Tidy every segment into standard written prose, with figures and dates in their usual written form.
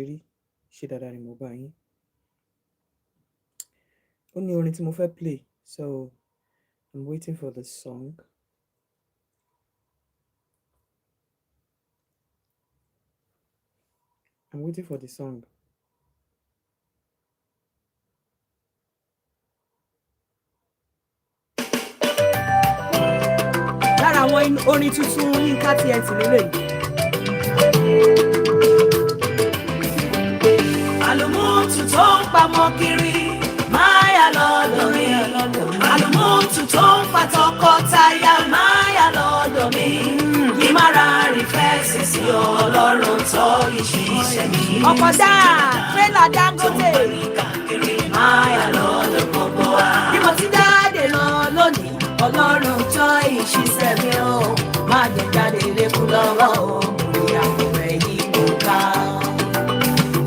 rí ṣe dáadáa ni mo bá yín. Ó ní orin tí mo fẹ́ play, so I'm waiting for the song. I'm waiting for the song. Lára àwọn orin tuntun Yinka TNT lélẹ́yìí. Àlùmọ́ọ́tù tó ń pamọ́ kiri máa yà lọ́dọ̀ mi. Àlùmọ́ọ́tù tó ń pa tọkọtaya máa yà lọ́dọ̀ mi. Ìmára rìfẹ́sì sí Ọlọ́run tó ìṣiṣẹ́ mi. Ọkọ̀ dá tírélà Dangote. Máa yà lọ́dọ̀ gbogbo wa. Bí mo ti jáde lọ lónìí, Ọlọ́run tó ìṣiṣẹ́ mi o. Má jẹ́ jáde lékún lọ́wọ́ o, ìyàwó rẹ̀ yìí kò ká.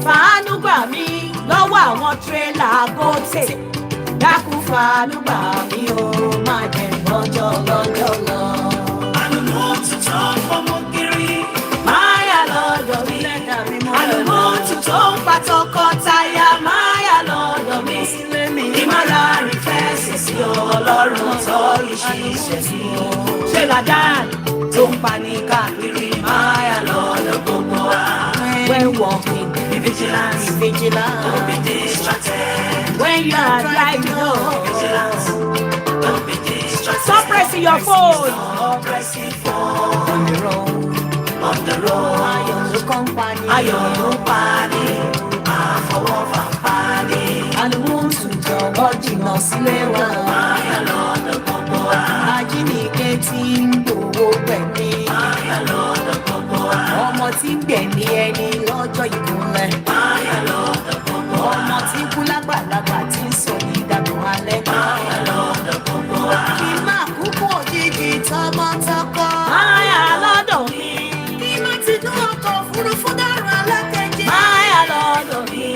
Fàánú gbà mí lọ́wọ́ àwọn tírélà Dangote. Dákun fàánú gbà mí o, má jẹ́ lọ́jọ́ lọ. Àlùmọ́ọ́tù tó ń pamọ́ kiri máa yà lọ́dọ̀ mi. Àlùmọ́ọ́tù tó ń pa tọkọtaya máa yà lọ́dọ̀ mi. Ìmára rìfẹ́sì sí Ọlọ́run tó ìṣiṣẹ́ sí o. Ṣé ládàá tó ń pa ní káàkiri máa yà lọ́dọ̀ gbogbo wa. When walking, Be vigilant, don't be distracted. when you are driving home, Vigilant, don't be distracted. stop pressing your phone. Stop pressing phone. On the road, On the road. ayọ̀ ló company. Ayọ̀ ló parí, àfọwọ́fà parí. Àlùmọ́ọ́tù jọ̀wọ́ jìnnà sílé wa. Máyà lọ́dọ̀ gbogbo wa. Ajínigbé tí ń gbowó gbẹ̀mí. Máyà lọ́dọ̀ gbogbo wa. Ọmọ tí ń gbẹ̀mí ẹni lọ́jọ́ ìkúnlẹ̀. Máyà lọ́dọ̀ gbogbo wa. Ọmọ tí kú lágbàlagbà tí ń sọ ní ìdàgbọ̀n alẹ́. Máyà lọ́dọ̀ gbogbo wa. Kí máa kú kú òjijì tọmọtọkọ. Máyà lọ́dọ̀ mi. Kí má ti dún ọkọ̀ òfurufú dárò alákejì. Máyà lọ́dọ̀ mi.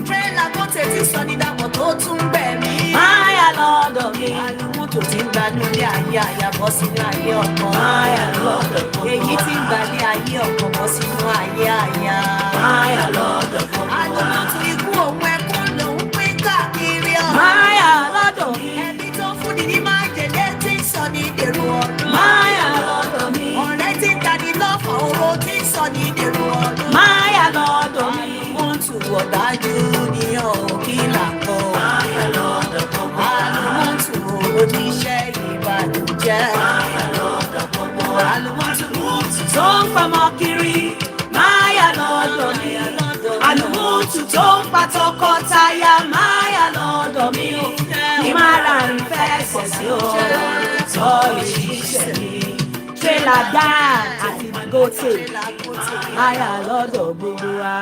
Tírélà Dangote ti sọ ní ìdàgbọ̀n tó tún gbẹ̀mí. Máyà lọ́dọ̀ mi. Àlùmọ́ọ́tù tí ń gbanú ilé ayé àyàbọ̀ sínú ayé ọkọ. Máyà lọ́dọ̀ gbogbo wa. Èyí tí ń gbalé ayé ọkọ bọ́ sínú ayé àyà. Máyà lọ́dọ̀ gbogbo wa. Àlùmọ́ọ́tù ikú òun ẹkún lòún pín káàkiri ọ̀. Máyà lọ́dọ̀ mi. Ẹni tó fúnni ní májèlé tí ń sọ ní dèrò ọ̀run. Máyà lọ́dọ̀ mi. Ọ̀rẹ́ tí ń tani lọ́fọ̀ oró tí ń sọ ní dèrò ọ̀run. Máyà lọ́dọ̀ mi. Àlùmọ́ọ́tù ọ̀dájú ni òkì làkọ̀. Máyà lọ́dọ̀ gbogbo wa. Àlùmọ́ọ́tù oníṣẹ́ ìbànújẹ́. Máyà lọ́dọ̀ gbogbo wa. Àlùmọ́ọ́tù Tó ń pamọ́ kiri máyà lọ́dọ̀ mi. Àlùmọ́ọ́tù tó ń pa tọkọtaya máyà lọ́dọ̀ mi. Ìmára rìfẹ́sì sí Ọlọ́run tó ìṣiṣẹ́ mi. tírélà Dan àti Dangote. Máyà lọ́dọ̀ gbogbo wa.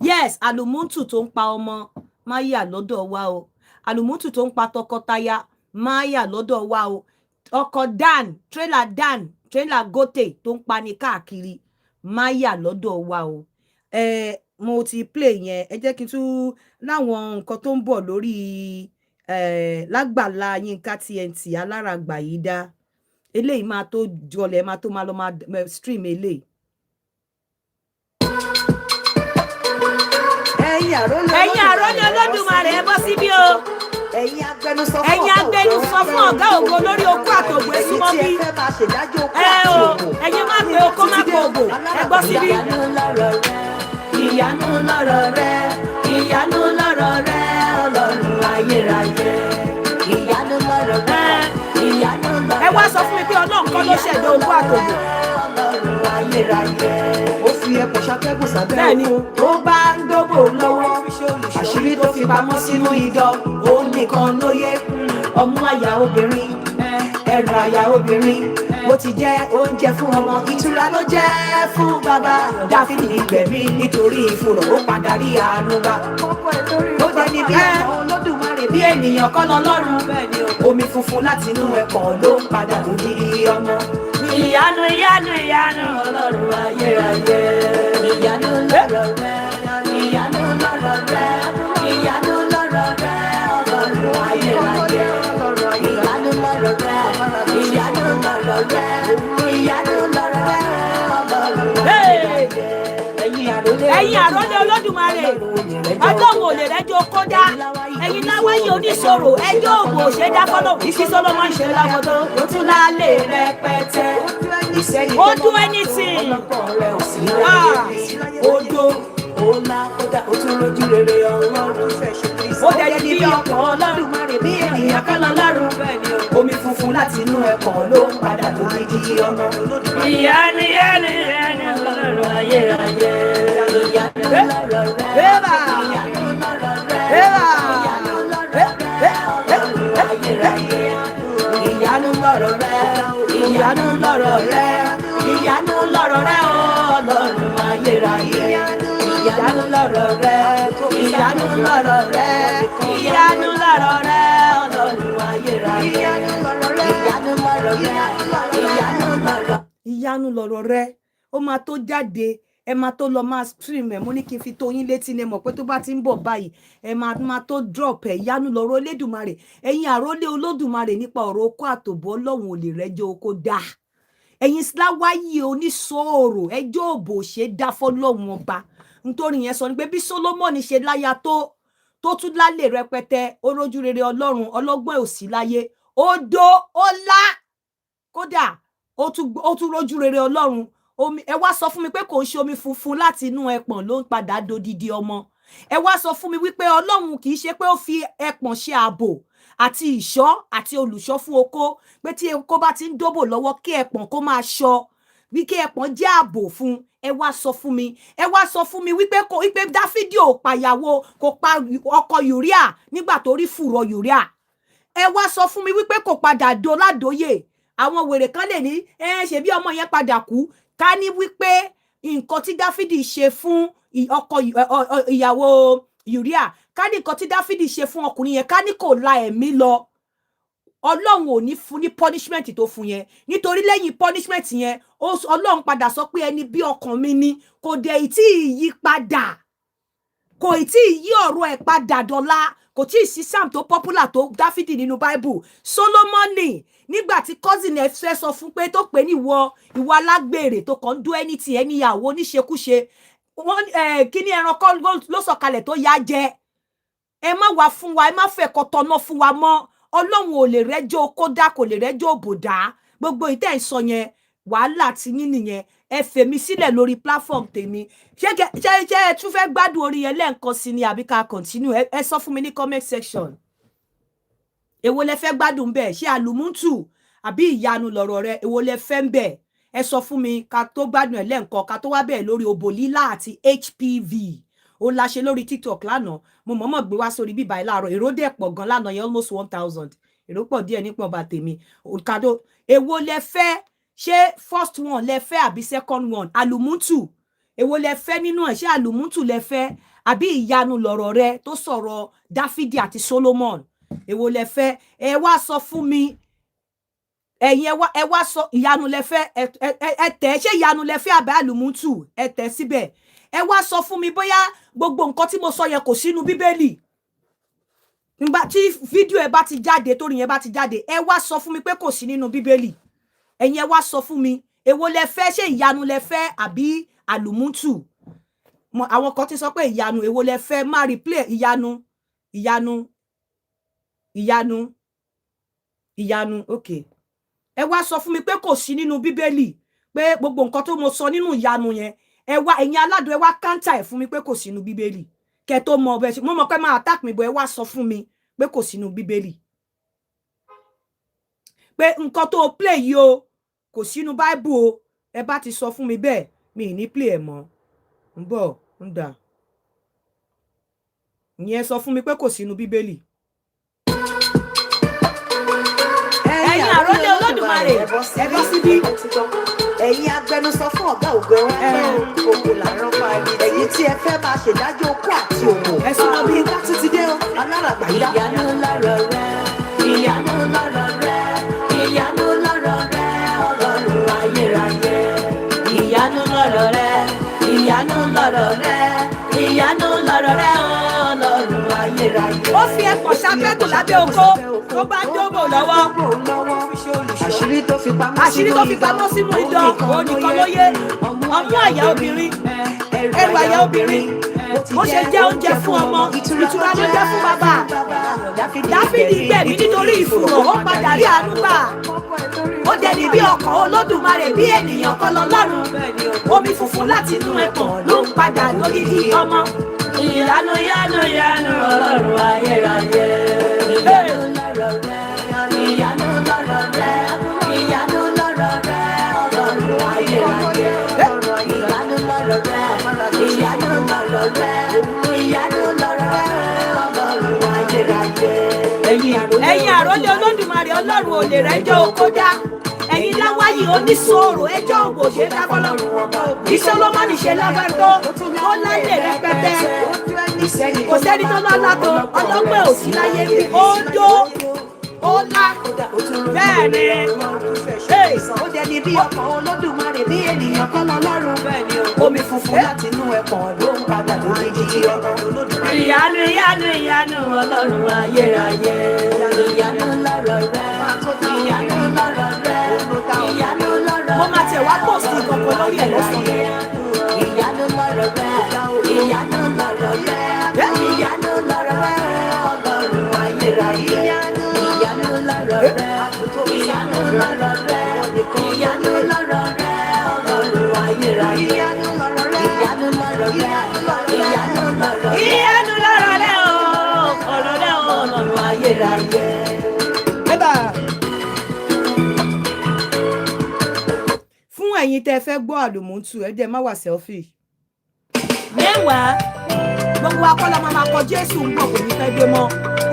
Yes, àlùmọ́ọ́tù tó ń pa ọmọ máyà lọ́dọ̀ wa o. Àlùmọ́ọ́tù tó ń pa tọkọtaya máyà lọ́dọ̀ wa o. Ọkọ̀ Dan, tírélà Dangote tó ń pani káàkiri máyà lọ́dọ̀ wa o. Mo ti play yẹn, ẹ jẹ́ kí n tún láwọn nǹkan tó ń bọ̀ lórí lágbàlá Yinka TNT aláràgbà yìí dá. Eléyìí máa tó jọlẹ̀, máa tó máa lọ máa stream eléyìí. Ẹ̀yin àrólé Olódùmarè ẹ bọ́ síbí o. Ẹ̀yin agbẹnusọ fún ọ̀gá ògo lórí okó àtògbò èsúmọ́ bí. Ẹ̀yin má pé okó má pé ògbò ẹ gbọ́ síbí. Ìyanu lọ́rọ̀ rẹ, ìyanu lọ́rọ̀ rẹ, Ọlọ́run ayérayé. Ìyanu lọ́rọ̀ rẹ, ìyanu lọ́rọ̀ rẹ. Ẹ wá sọ fún mi pé Ọlọ́run kọ́ ló ṣẹ̀dá okó àtògbò. Ọlọ́run ayérayé. Ó fi ẹ̀pọ̀ ṣàtẹ́gùn sábẹ́ Bẹ́ẹ̀ni o. Tó bá ń dógò lọ́wọ́, àṣírí tó fi pamọ́ sínú idọ̀, òun nìkan ló yé. Ọmú àyà obìnrin, ẹ̀rù àyà obìnrin, ó ti jẹ́ oúnjẹ fún ọmọ, ìtura ló jẹ́ fún bàbá. Dáfídì gbẹ̀mí nítorí ìfurọ̀, ó padà rí àánú gbà. Ó jẹ́ níbi àwọn Olódùmarè bí ènìyàn kọ́ lọ́lọ́run. Omi funfun láti inú ẹ̀kọ́ ló ń padà lórí ọmọ. Ìyanu ìyanu ìyanu Ọlọ́run ayérayé. Ìyanu lọ́rọ̀ rẹ, ìyanu lọ́rọ̀ rẹ, ìyanu lọ́rọ̀ rẹ, Ọlọ́run ayérayé. Ìyanu lọ́rọ̀ rẹ, ìyanu lọ́rọ̀ rẹ, ìyanu lọ́rọ̀ rẹ, Ọlọ́run ayérayé. Ẹ̀yin àrólé àrólé olódùmarè ọlọ́run ò lè rẹ́jọ́ kó dá ẹ̀yin láwáyé oníṣòro ẹjọ́ ògbò ṣe dá fọ́lọ́ ìfi Solomon ṣe láwọ́dọ́ ó tún lálé rẹpẹtẹ ó dún anything Odo, ọlá, kódà ó tún rojú rere Ọlọ́run ó dẹ̀ di bí ọkọ̀ Ọlọ́run má rè bí ènìyàn kọ́ lọ́lọ́run omi funfun láti inú ẹ̀kọ́ ló ń padà lórí di ọmọ. ìyá ni Ọlọ́run ayérayé Ìyanu lọ́rọ̀ rẹ̀, ìyanu lọ́rọ̀ rẹ̀, ìyanu lọ́rọ̀ rẹ̀, ìyanu lọ́rọ̀ rẹ̀, ìyanu lọ́rọ̀ rẹ̀ Ọlọ́run ayérayé. Ìyanu lọ́rọ̀ rẹ̀, ìyanu lọ́rọ̀ rẹ̀, ìyanu lọ́rọ̀ rẹ̀ Ọlọ́run ayérayé. Ìyanu lọ́rọ̀ rẹ̀, ìyanu lọ́rọ̀. ìyanu lọ̀rọ̀ rẹ ó máa tó jáde ẹ máa tó lọ máa stream ẹ mo ní kí n fi tó yín létí ni mọ̀ pé tó bá ti ń bọ̀ báyìí ẹ máa tó drop ẹ ìyanu lọ̀rọ̀ Olódùmarè ẹ̀yin àrólé Olódùmarè nípa ọ̀rọ̀ okó àtòbọ̀ Ọlọ́run ò lè rẹ́jọ́ okó dá ẹ̀yin síláwáyé oníṣòro ẹjọ́ òbò ṣe dá fọ́lọ́run ọba nítorí yẹn sọ ni pé bí Solomoni ṣe láya tó tún lálé rẹpẹtẹ ó rójú rere Ọlọ́run ọlọ́gbọ́n ò sí láyé odò ọlá kódà ó tún rójú rere Ọlọ́run omi ẹ wá sọ fún mi pé kò ń ṣe omi funfun láti inú ẹpọ̀n ló ń padà dodidi ọmọ ẹ wá sọ fún mi wípé Ọlọ́run kì í ṣe pé ó fi ẹpọ̀n ṣe ààbò àti ìṣọ́ àti olùṣọ́ fún oko pé tí oko bá ti ń dóbò lọ́wọ́ kí ẹpọ̀n kó máa ṣọ́ bí kí ẹpọ̀n jẹ́ ààbò fún ẹ wá sọ fún mi wípé Dáfídì ò pàyàwó kò pa ọkọ Ùríà nígbà tó rí fùrọ̀ Ùríà ẹ wá sọ fún mi wípé kò padà do ládòóyè àwọn wèrè kan lè ní ṣe bí ọmọ yẹn padà kú ká ní wípé nǹkan tí Dáfídì ṣe fún ọkọ ìyàwó Ùríà ká ní nǹkan tí Dáfídì ṣe fún ọkùnrin yẹn ká ní kò la ẹ̀mí lọ Ọlọ́run ò ní fún ní punishment tó fún yẹn nítorí lẹ́yìn punishment yẹn Ọlọ́run padà sọ pé ẹni bí ọkàn mi ni kò dé tí ì yí padà kò tí ì yí ọ̀rọ̀ ẹ̀ padà dọ́là kò tí ì sí sam tó popular tó Dáfídì nínú Bible Solomoni nígbà tí cousin ẹ̀ fẹ́ sọ fún pé tó pè ní ìwọ alágbèrè tó kàn ń dún anything ẹniyàwó níṣekúṣe wọn kíní ẹranko ló sọ̀kalẹ̀ tó yá jẹ ẹ má wá fún wa ẹ má fẹ́ kọtọ́nà fún wa mọ́ Ọlọ́run ò lè rẹ́jọ́ kódà kò lè rẹ́jọ́ òbòdà gbogbo ìtẹ́ ìsọ yẹn wàhálà tí yín nìyẹn ẹ fèmí sílẹ̀ lórí platform tèmi ṣé ẹ tún fẹ́ gbádùn orí yẹn lẹ́ẹ̀kan sí ni àbí ká continue ẹ sọ fún mi ní comment section èwo lẹ fẹ́ gbádùn bẹ́ẹ̀ ṣé àlùmúntù àbí ìyanu lọ̀rọ̀ rẹ èwo lẹ fẹ́ ń bẹ̀ ẹ sọ fún mi ká tó gbádùn ẹ lẹ́ẹ̀kan ká tó wá bẹ́ẹ̀ lórí òbò lílà àti HPV ó la ṣe lórí TikTok lánàá mo mọ̀ọ́mọ̀ gbé wá sórí bíbá ẹ láàárọ̀ èrò dẹ̀ pọ̀ gan lánàá yẹn almost 1000 èrò pọ̀ díẹ̀ nípọn bá tèmi òkàdó èwo lẹ fẹ́ ṣé first one lẹ fẹ́ àbí second one àlùmúntù èwo lẹ fẹ́ nínú ẹ̀ ṣé àlùmúntù lẹ fẹ́ àbí ìyanu lọ̀rọ̀ rẹ tó sọ̀rọ̀ Dáfídì àti Solomon èwo lẹ fẹ́ ẹ wá sọ fún mi ẹ̀yin ẹ wá sọ ìyanu lẹ fẹ́ ẹ tẹ̀ ṣé ìyanu lẹ fẹ́ àbí àlùmúntù ẹ tẹ̀ síbẹ̀ ẹ wá sọ fún mi bóyá gbogbo nǹkan tí mo sọ yẹn kò sínú Bíbélì nígbà tí fídíò ẹ bá ti jáde torí yẹn bá ti jáde ẹ wá sọ fún mi pé kò sí nínú Bíbélì ẹ̀yin ẹ wá sọ fún mi èwo lẹ fẹ́ ṣé ìyanu lẹ fẹ́ àbí àlùmúntù àwọn kan ti sọ pé ìyanu èwo lẹ fẹ́ má replay ìyanu okay ẹ wá sọ fún mi pé kò sí nínú Bíbélì pé gbogbo nǹkan tó mo sọ nínú ìyanu yẹn ẹ wá ẹ̀yin aládùn ẹ wá káńtà ẹ fún mi pé kò sí nínú Bíbélì kẹ tó mọ ọbẹ mo mọ̀ pé máa attack mi bọ̀ ẹ wá sọ fún mi pé kò sí nínú Bíbélì pé nǹkan tó play yìí o kò sínú Bible o ẹ bá ti sọ fún mi bẹ́ẹ̀ mi ní play ẹ̀ mọ́ ń bọ̀ ń dà ìyẹn sọ fún mi pé kò sínú Bíbélì. ẹ̀yin àrólé Olódùmarè ẹ bọ́ síbí. ẹ̀yin agbẹnusọ fún ọ̀gá ògo ògo làárọ̀ parí ẹ̀yin tí ẹ fẹ́ máa ṣèdájọ́ okó àti òwò ẹ sọ bí ká tún ti dé o aláràgbà yá. ìyanu lọ́rọ̀ rẹ ìyanu lọ́rọ̀ rẹ ìyanu lọ́rọ̀ rẹ Ọlọ́run ayérayé. ìyanu lọ́rọ̀ rẹ ìyanu lọ́rọ̀ rẹ ìyanu lọ́rọ̀ rẹ Ọlọ́run ayérayé. ó fi ẹ̀pọ̀ ṣàpẹ́kù lábẹ́ oko tó bá dóbò lọ́wọ́ àṣírí tó fi pamọ́ sínú idán òun nìkan ló yé ọmú àyà obìnrin ẹrù àyà obìnrin bó ṣe jẹ́ oúnjẹ fún ọmọ ìtura ló jẹ́ fún bàbá. Dáfídì gbẹ̀mí nítorí ìfùrọ̀ ó padà rí àánú gbà. Ó dẹni bí ọkàn Olódùmarè bí ènìyàn kọ́ lọ́lọ́run. Omi funfun láti inú ẹ̀pọ̀n ló ń padà lódìdí ọmọ. Ìyanu ìyanu ìyanu Ọlọ́run ayérayé. Ìyanu lọ́rọ̀ rẹ, ìyanu lọ́rọ̀ rẹ, ìyanu lọ́rọ̀ rẹ Ọlọ́run ayérayé. Ìyanu lọ́rọ̀ rẹ, ìyanu lọ́rọ̀ rẹ, ìyanu lọ́rọ̀ rẹ Ọlọ́run ayérayé. Ẹ̀yin àrólé Olódùmarè Ọlọ́run olè rẹ̀ jẹ́ okódá. Ẹ̀yin láwáyé oníṣòro ẹjọ́ ògbòṣe dábọ́lọ́run. Ìṣọ́lọ́mọ́nì ṣe lágbára tó ó lálẹ́ rẹpẹtẹ. Kò sẹ́ni tó lọ́lá tó ọlọ́gbẹ́ òsì láyé rí óńdó ó lá bẹ́ẹ̀ ni. Ó dẹni bí ọkàn Olódùmarè bí ènìyàn kọ́ lọ́lọ́run. Omi funfun láti inú ẹ̀pọ̀n ló ń padà lórí jíjí ọmọ Olódùmarè. Ìyanu ìyanu ìyanu Ọlọ́run ayérayé. Ìyanu lọ́rọ̀ rẹ, ìyanu lọ́rọ̀ rẹ, ìyanu lọ́rọ̀ rẹ. Mo máa tẹ̀ wá pọ̀ sí kankan lórí ẹ̀ lọ́sàn-án. Ìyanu lọ́rọ̀ rẹ, ìyanu lọ́rọ̀ rẹ, ìyanu lọ́rọ̀ rẹ Ọlọ́run ayérayé. Ìyanu lọ́rọ̀ rẹ, ìyanu lọ́rọ̀ rẹ, ìyanu lọ́rọ̀ rẹ Ọlọ́run ayérayé. Ìyanu lọ́rọ̀ rẹ, ìyanu lọ́rọ̀ rẹ, ìyanu lọ́rọ̀ rẹ. Ìyanu lọ́rọ̀ rẹ o, ọ̀rọ̀ rẹ o, Ọlọ́run ayérayé. Fún ẹ̀yin tẹ́ fẹ́ gbọ́ àlùmọ́ntù ẹ jẹ́ má wà selfie. Mẹ́wàá gbogbo akọ́lá máa kọ Jésù ń bọ̀ kò ní fẹ́ dé mọ́.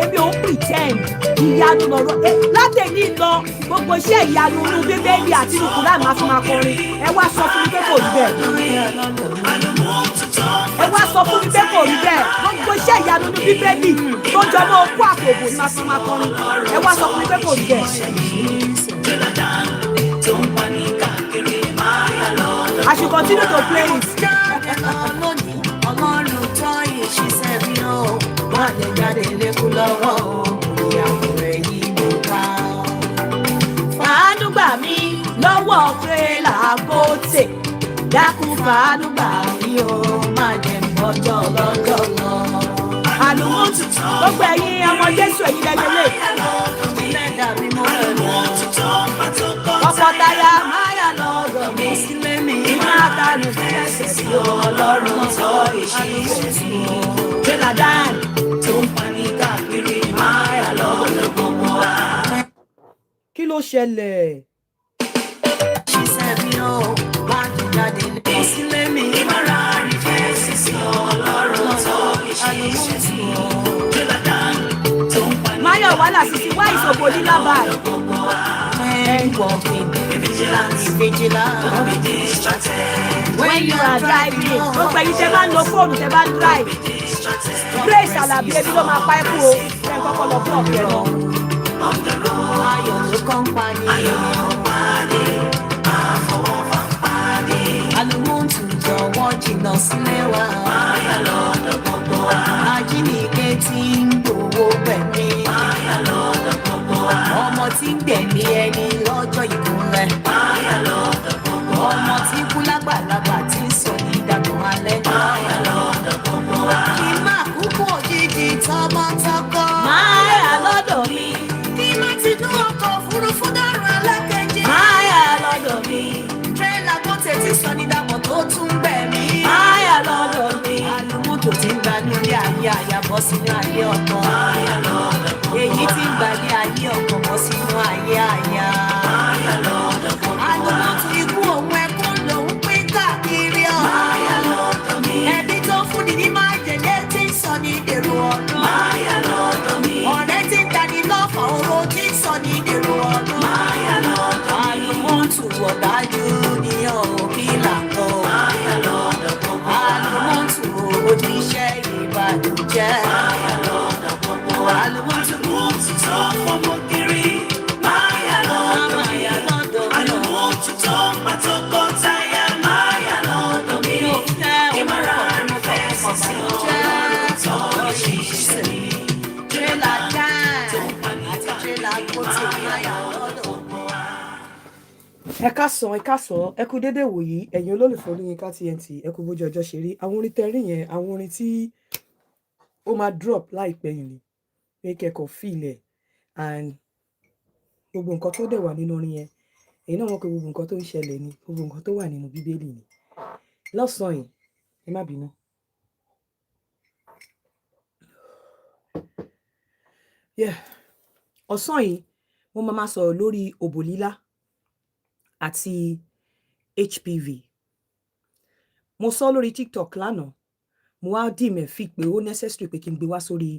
Èmi ò ń pretend ìyanu lọ́rọ̀ látẹ̀lí lọ gbogbo iṣẹ́ ìyanu inú Bíbélì àti inú Kùránì máa fi máa kọrin. Ẹ wá sọ fún mi pé kò rí bẹ́ẹ̀. Ẹ wá sọ fún mi pé kò rí bẹ́ẹ̀. Gbogbo iṣẹ́ ìyanu inú Bíbélì tó jọ mọ́ okú àpòbò ni máa fi máa kọrin. Ẹ wá sọ fún mi pé kò rí bẹ́ẹ̀. I should continue to play it. Ọlọ́run tọ́ ìṣiṣẹ́ mi ó má lè jáde lékún lọ́wọ́ ìyàwó rẹ̀ yìí ló ká. Fàánú gbà mí lọ́wọ́ tírélà Gótè. Dákun fàánú gbà mí ó má jẹ́ bọ́jọ́ lọ́jọ́ lọ. Àlùmọ́ntù gbogbo ẹ̀yin ọmọ Jésù ẹ̀yin lẹ́gbẹ̀lẹ́. Ọ̀pọ̀ táyà máyà lọ́dọ̀ mi sílé mi. Máa dánú fẹ́sẹ̀ sí Ọlọ́run sọ ìṣiṣẹ́ sí o. Jẹ́ládán tó ń parí káàkiri máyà lọ́dọ̀ gbogbo wa. Kí ló ṣẹlẹ̀? Ṣiṣẹ́ mi ó má jẹ́ jáde lé sílé mi. Máa rí fẹ́sẹ̀ sí Ọlọ́run sọ ìṣiṣẹ́ sí o. Jẹ́ládán tó ń parí. Máyọ̀ wàhálà sísí wá ìṣòbò lílá báyìí. Walking, vigilant, be distracted. When you are driving, gbogbo ẹ̀yin tẹ́ bá ń lo fóònù tẹ́ bá ń drive. Grace Alabi ebi ló máa pa ẹ́ kú o. Ṣé n kọ́kọ́ lọ fún ọ̀kẹ́ lọ? Ayọ̀ ló kàn pani. Àlùmọ́ntù jọ̀wọ́ jìnnà sílé wa. Ajínigbé tí ń gbowó gbẹ̀mí. Ọmọ tí ń gbẹ̀mí ẹni lọ́jọ́ ìkúnlẹ̀. Ọmọ tí kú lágbàlagbà tí ń sọ ní ìdàgbọ̀n alẹ́. Kí máa kúkú òjijì tọmọtọkọ. Máyà lọ́dọ̀ mi. Kí má ti dún ọkọ̀ òfurufú dárò alákejì. Máyà lọ́dọ̀ mi. Tírélà Gótè ti sọ ní ìdàgbọ̀n tó tún gbẹ̀mí. Máyà lọ́dọ̀ mi. Àlùmọ́tò tí ń gba ní ilé ayé àyàbọ̀ sínú ayé ọkọ. Èyí tí ń gba ní ayé ọkọ bọ́ sínú ayé àyà. Àlùmọ́tò ikú òun ẹkún lòún pín káàkiri ọ̀. Ẹbí tó fúnni ní májèlé tí ń sọ ní dèrò ọ̀run. Ọ̀rẹ́ tí ń dání lọ́fọ̀ oró tí ń sọ ní dèrò ọ̀run. Àlùmọ́tò ọ̀dájú ni òbí làkọ̀. Àlùmọ́tò oníṣẹ́ ìbànújẹ́. Àlùmọ́tò tó fọmọ kiri. Máyà lọ́dọ̀ mi. Àlùmọ́tò tó pàtókò táyà. Máyà lọ́dọ̀ mi. Ìmọ̀ràn fẹ́ sísè Ọlọ́run tó ṣiṣẹ́ mi. Tírélà dáa àti tírélà Gótè máyà lọ́dọ̀ wa. ẹ káàsán ẹ kú dédé wòyí ẹ̀yin olólùfẹ́ Yinka TNT ẹ kú bójú ọjọ́ ṣe rí àwọn orin tẹrí yẹn àwọn orin tí ó máa drop láìpẹ́ yìí ni pé kẹ́kọ̀ọ́ fílẹ̀ and gbogbo nǹkan tó dẹ̀ wà nínú orin yẹn èyí náà wọ́n pe gbogbo nǹkan tó ń ṣẹlẹ̀ ni gbogbo nǹkan tó wà nínú bíbélì ni lọ́sàn-án yìí ẹ má bínú. ọ̀sán yìí mo máa sọ̀rọ̀ lórí òbò lílá àti HPV. Mo sọ lórí TikTok lánàá mo wá dìmẹ̀ fi pé ó necessary pé kí n gbé wá sórí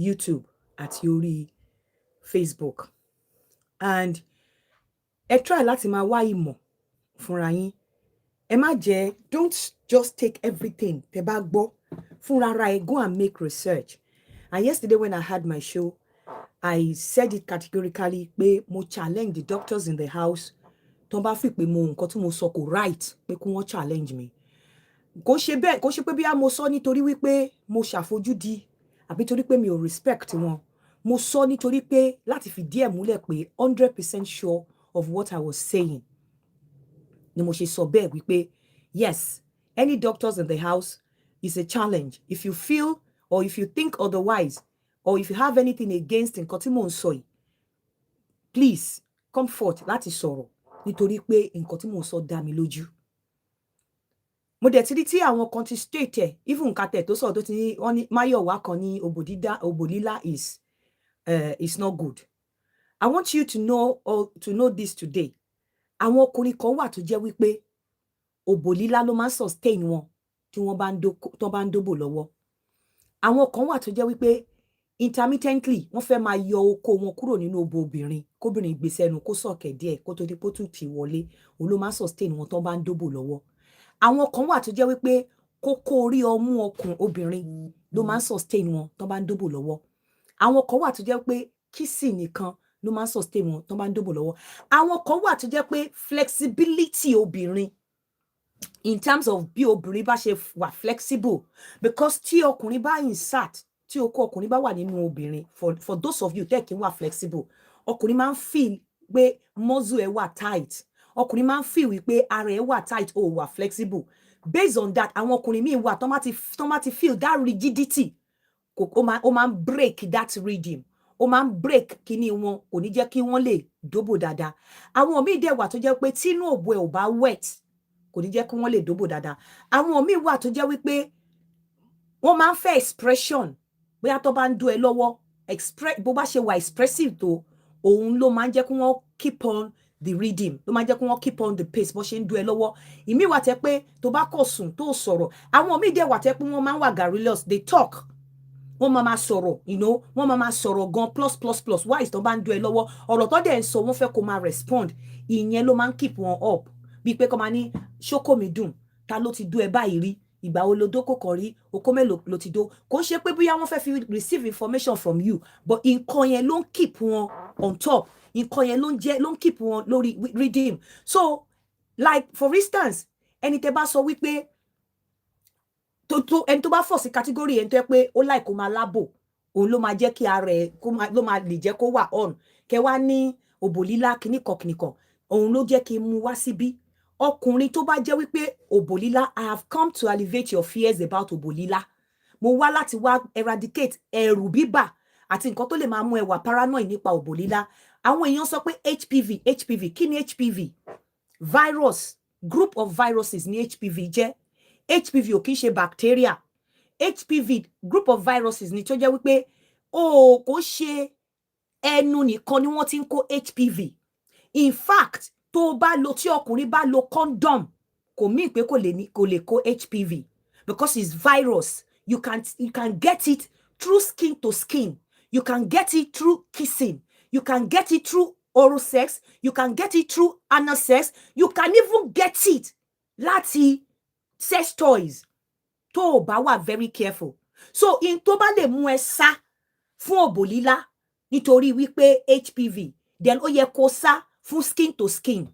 YouTube àti orí Facebook and ẹ try láti máa wá ìmọ̀ fúnra yín ẹ má jẹ́ don't just take everything tẹ́ bá gbọ́ fúnra ra ẹ go and make research. And yesterday when I had my show I said it categorically pé mo challenge the doctors in the house tó bá fi pé mo nǹkan tí mo sọ kò right pé kí wọ́n challenge me. Kò ṣe bẹ́ẹ̀ kò ṣe pé bí a mo sọ nítorí wípé mo ṣàfojúdi àbí torí pé mi ò respect wọn. Mo sọ nítorí pé láti fìdí ẹ̀ múlẹ̀ pé 100% sure of what I was saying. Ni mo ṣe sọ bẹ́ẹ̀ wípé yes, any doctors in the house is a challenge. If you feel or if you think otherwise or if you have anything against nǹkan tí mo ń sọ yìí, please come forth láti sọ̀rọ̀ nítorí pé nǹkan tí mo ń sọ dá mi lójú. Mo dẹ̀ ti rí tí àwọn kan ti state ẹ̀ even nǹkan tẹ̀ tó sọ̀rọ̀ tó ti ní wọ́n ní Máyọ̀wá kan ní òbò lílá is not good. I want you to know this today. Àwọn ọkùnrin kan wà tó jẹ́ wípé òbò lílá ló máa ń sustain wọn tí wọ́n bá ń dóbò lọ́wọ́. Àwọn kan wà tó jẹ́ wípé intermittently wọ́n fẹ́ máa yọ okó wọn kúrò nínú òbò obìnrin kóbìnrin gbé sẹ́nu kó sọ̀kẹ̀ díẹ̀ kó tó di pé ó tún ti wọlé òun ló máa ń sustain wọn tó bá ń dóbò lọ́wọ́. Àwọn kan wà tó jẹ́ wípé kókó orí ọmú ọkùn obìnrin ló máa ń sustain wọn tó bá ń dóbò lọ́wọ́. Àwọn kan wà tó jẹ́ pé kissing nìkan ló máa ń sustain wọn tó bá ń dóbò lọ́wọ́. Àwọn kan wà tó jẹ́ pé flexibility obìnrin in terms of bí obìnrin bá ṣe wà flexible because tí ọkùnrin bá insert tí okó ọkùnrin bá wà nínú obìnrin for those of you tẹ́ kí n wà flexible ọkùnrin máa ń feel pé muscle ẹ̀ wà tight ọkùnrin máa ń feel wípé ara ẹ̀ wà tight ó wà flexible based on that àwọn ọkùnrin míì wà tó má ti feel that rigidity ó máa ń break that rhythm ó máa ń break kíní wọn kò ní jẹ́ kí wọ́n lè dóbò dáadáa. Àwọn míì dẹ̀ wà tó jẹ́ pé tínú òbò ẹ̀ ò bá wet kò ní jẹ́ kí wọ́n lè dóbò dáadáa. Àwọn míì wà tó jẹ́ wípé wọ́n máa ń fẹ́ expression bóyá tó bá ń dó ẹ lọ́wọ́ bó bá ṣe wà expressive tó òun ló máa ń jẹ́ kí wọ́n keep on the rhythm ló máa ń jẹ́ kí wọ́n keep on the pace bó ṣe ń dó ẹ lọ́wọ́. Ìmí wà tẹ́ pé tó bá kọ̀ sùn tó sọ̀rọ̀ àwọn míì dẹ̀ wà tẹ́ pé wọ́n máa ń wà garrulous they talk wọ́n máa sọ̀rọ̀ wọ́n máa sọ̀rọ̀ gan plus why tó bá ń dó ẹ lọ́wọ́ ọ̀rọ̀ tó dẹ̀ ń sọ wọ́n fẹ́ kó máa respond ìyẹn ló máa ń keep wọn up bíi pé kó máa ní ṣókò mi dùn ta ló ti dó ẹ báyìí rí ìgbà wo lo dókò kan rí okó mélòó ló ti dó kò ń ṣe pé bóyá wọ́n fẹ́ fi receive information from you but nǹkan yẹn ló ń keep wọn on top nǹkan yẹn ló ń keep wọn lórí rhythm. So like for instance ẹni tẹ́ bá sọ wípé ẹni tó bá fọ̀ sí category ẹni tó yẹ pé ó láì kó máa lábò òun ló máa jẹ́ kí ara ẹ̀ ló máa lè jẹ́ kó wà on kẹ wá ní òbò lílá kìnnìkan òun ló jẹ́ kí n mú wá síbí. Ọkùnrin tó bá jẹ́ wípé òbò lílá I have come to alleviate your fears about òbò lílá. Mo wá láti wá eradicate ẹ̀rù bíbà àti nǹkan tó lè máa mú ẹ wà paranoid nípa òbò lílá. Àwọn èèyàn sọ pé HPV kí ni HPV? Virus group of viruses ni HPV jẹ́. HPV ò kì í ṣe bacteria. HPV group of viruses ni tó jẹ́ wípé kò ṣe ẹnu nìkan ni wọ́n ti ń kó HPV. In fact tí ọkùnrin bá lo condom kò mean pé kò lè kó HPV because it's virus. You can get it through skin to skin. You can get it through kissing. You can get it through oral sex. You can get it through anal sex. You can even get it láti sex toys tó o bá wà very careful. So in tó bá lè mú ẹ sá fún òbò lílá nítorí wípé HPV then ó yẹ kó sá fún skin to skin.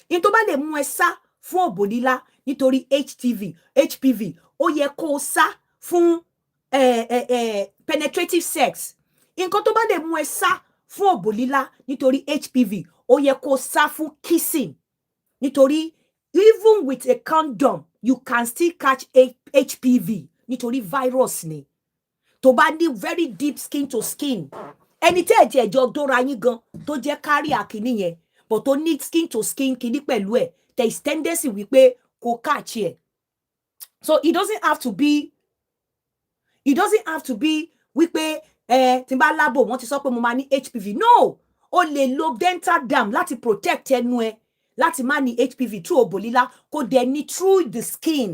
In tó bá lè mú ẹ sá fún òbò lílá nítorí HPV ó yẹ kó sá fún penetrative sex. Nǹkan tó bá lè mú ẹ sá fún òbò lílá nítorí HPV ó yẹ kó sá fún kissing. nítorí even with a condom you can still catch HPV nítorí virus ni tó bá ní very deep skin to skin ẹni tẹ́ ẹ̀jẹ̀ ẹ̀jọ̀ dóra yín gan tó jẹ́ carrier kìíní yẹn but tó ní skin to skin kìíní pẹ̀lú ẹ̀ there is tendency wípé kò catch ẹ̀ so it doesn't have to be wípé tí n bá lábò wọ́n ti sọ pé mo máa ní HPV no o lè lo dental dam láti protect ẹnu ẹ láti má ní HPV through òbò lílá kò dẹ̀ ní through the skin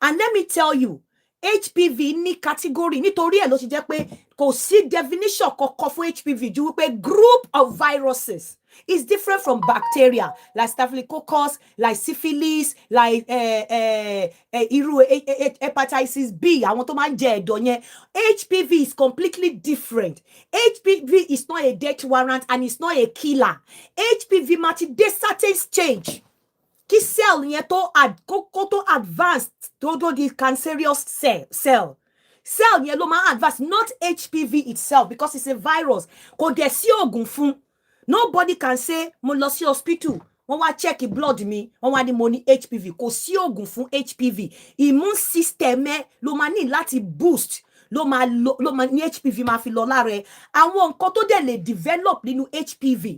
and let me tell you HPV ní category nítorí ẹ̀ ló ṣe jẹ́ pé kò sí definition kankan fún HPV ju wípé group of viruses is different from bacteria like staphylococcus like syphilis like irú hepatitis B àwọn tó máa ń jẹ ẹ̀dọ̀ yẹn HPV is completely different HPV is not a death warrant and it's not a killer HPV máa ti dé certain stage kí cell yẹn tó advanced tó di cancerous cell yẹn ló máa advance not HPV itself because it's a virus kò dẹ̀ sí oògùn fún nobody can say mo lọ sí hospital wọ́n wá check blood mi wọ́n wá ní mo ní HPV kò sí oògùn fún HPV immune system ẹ ló máa ní láti boost ló máa ní HPV máa fi lọ lára ẹ àwọn nǹkan tó dẹ̀ lè develop nínú HPV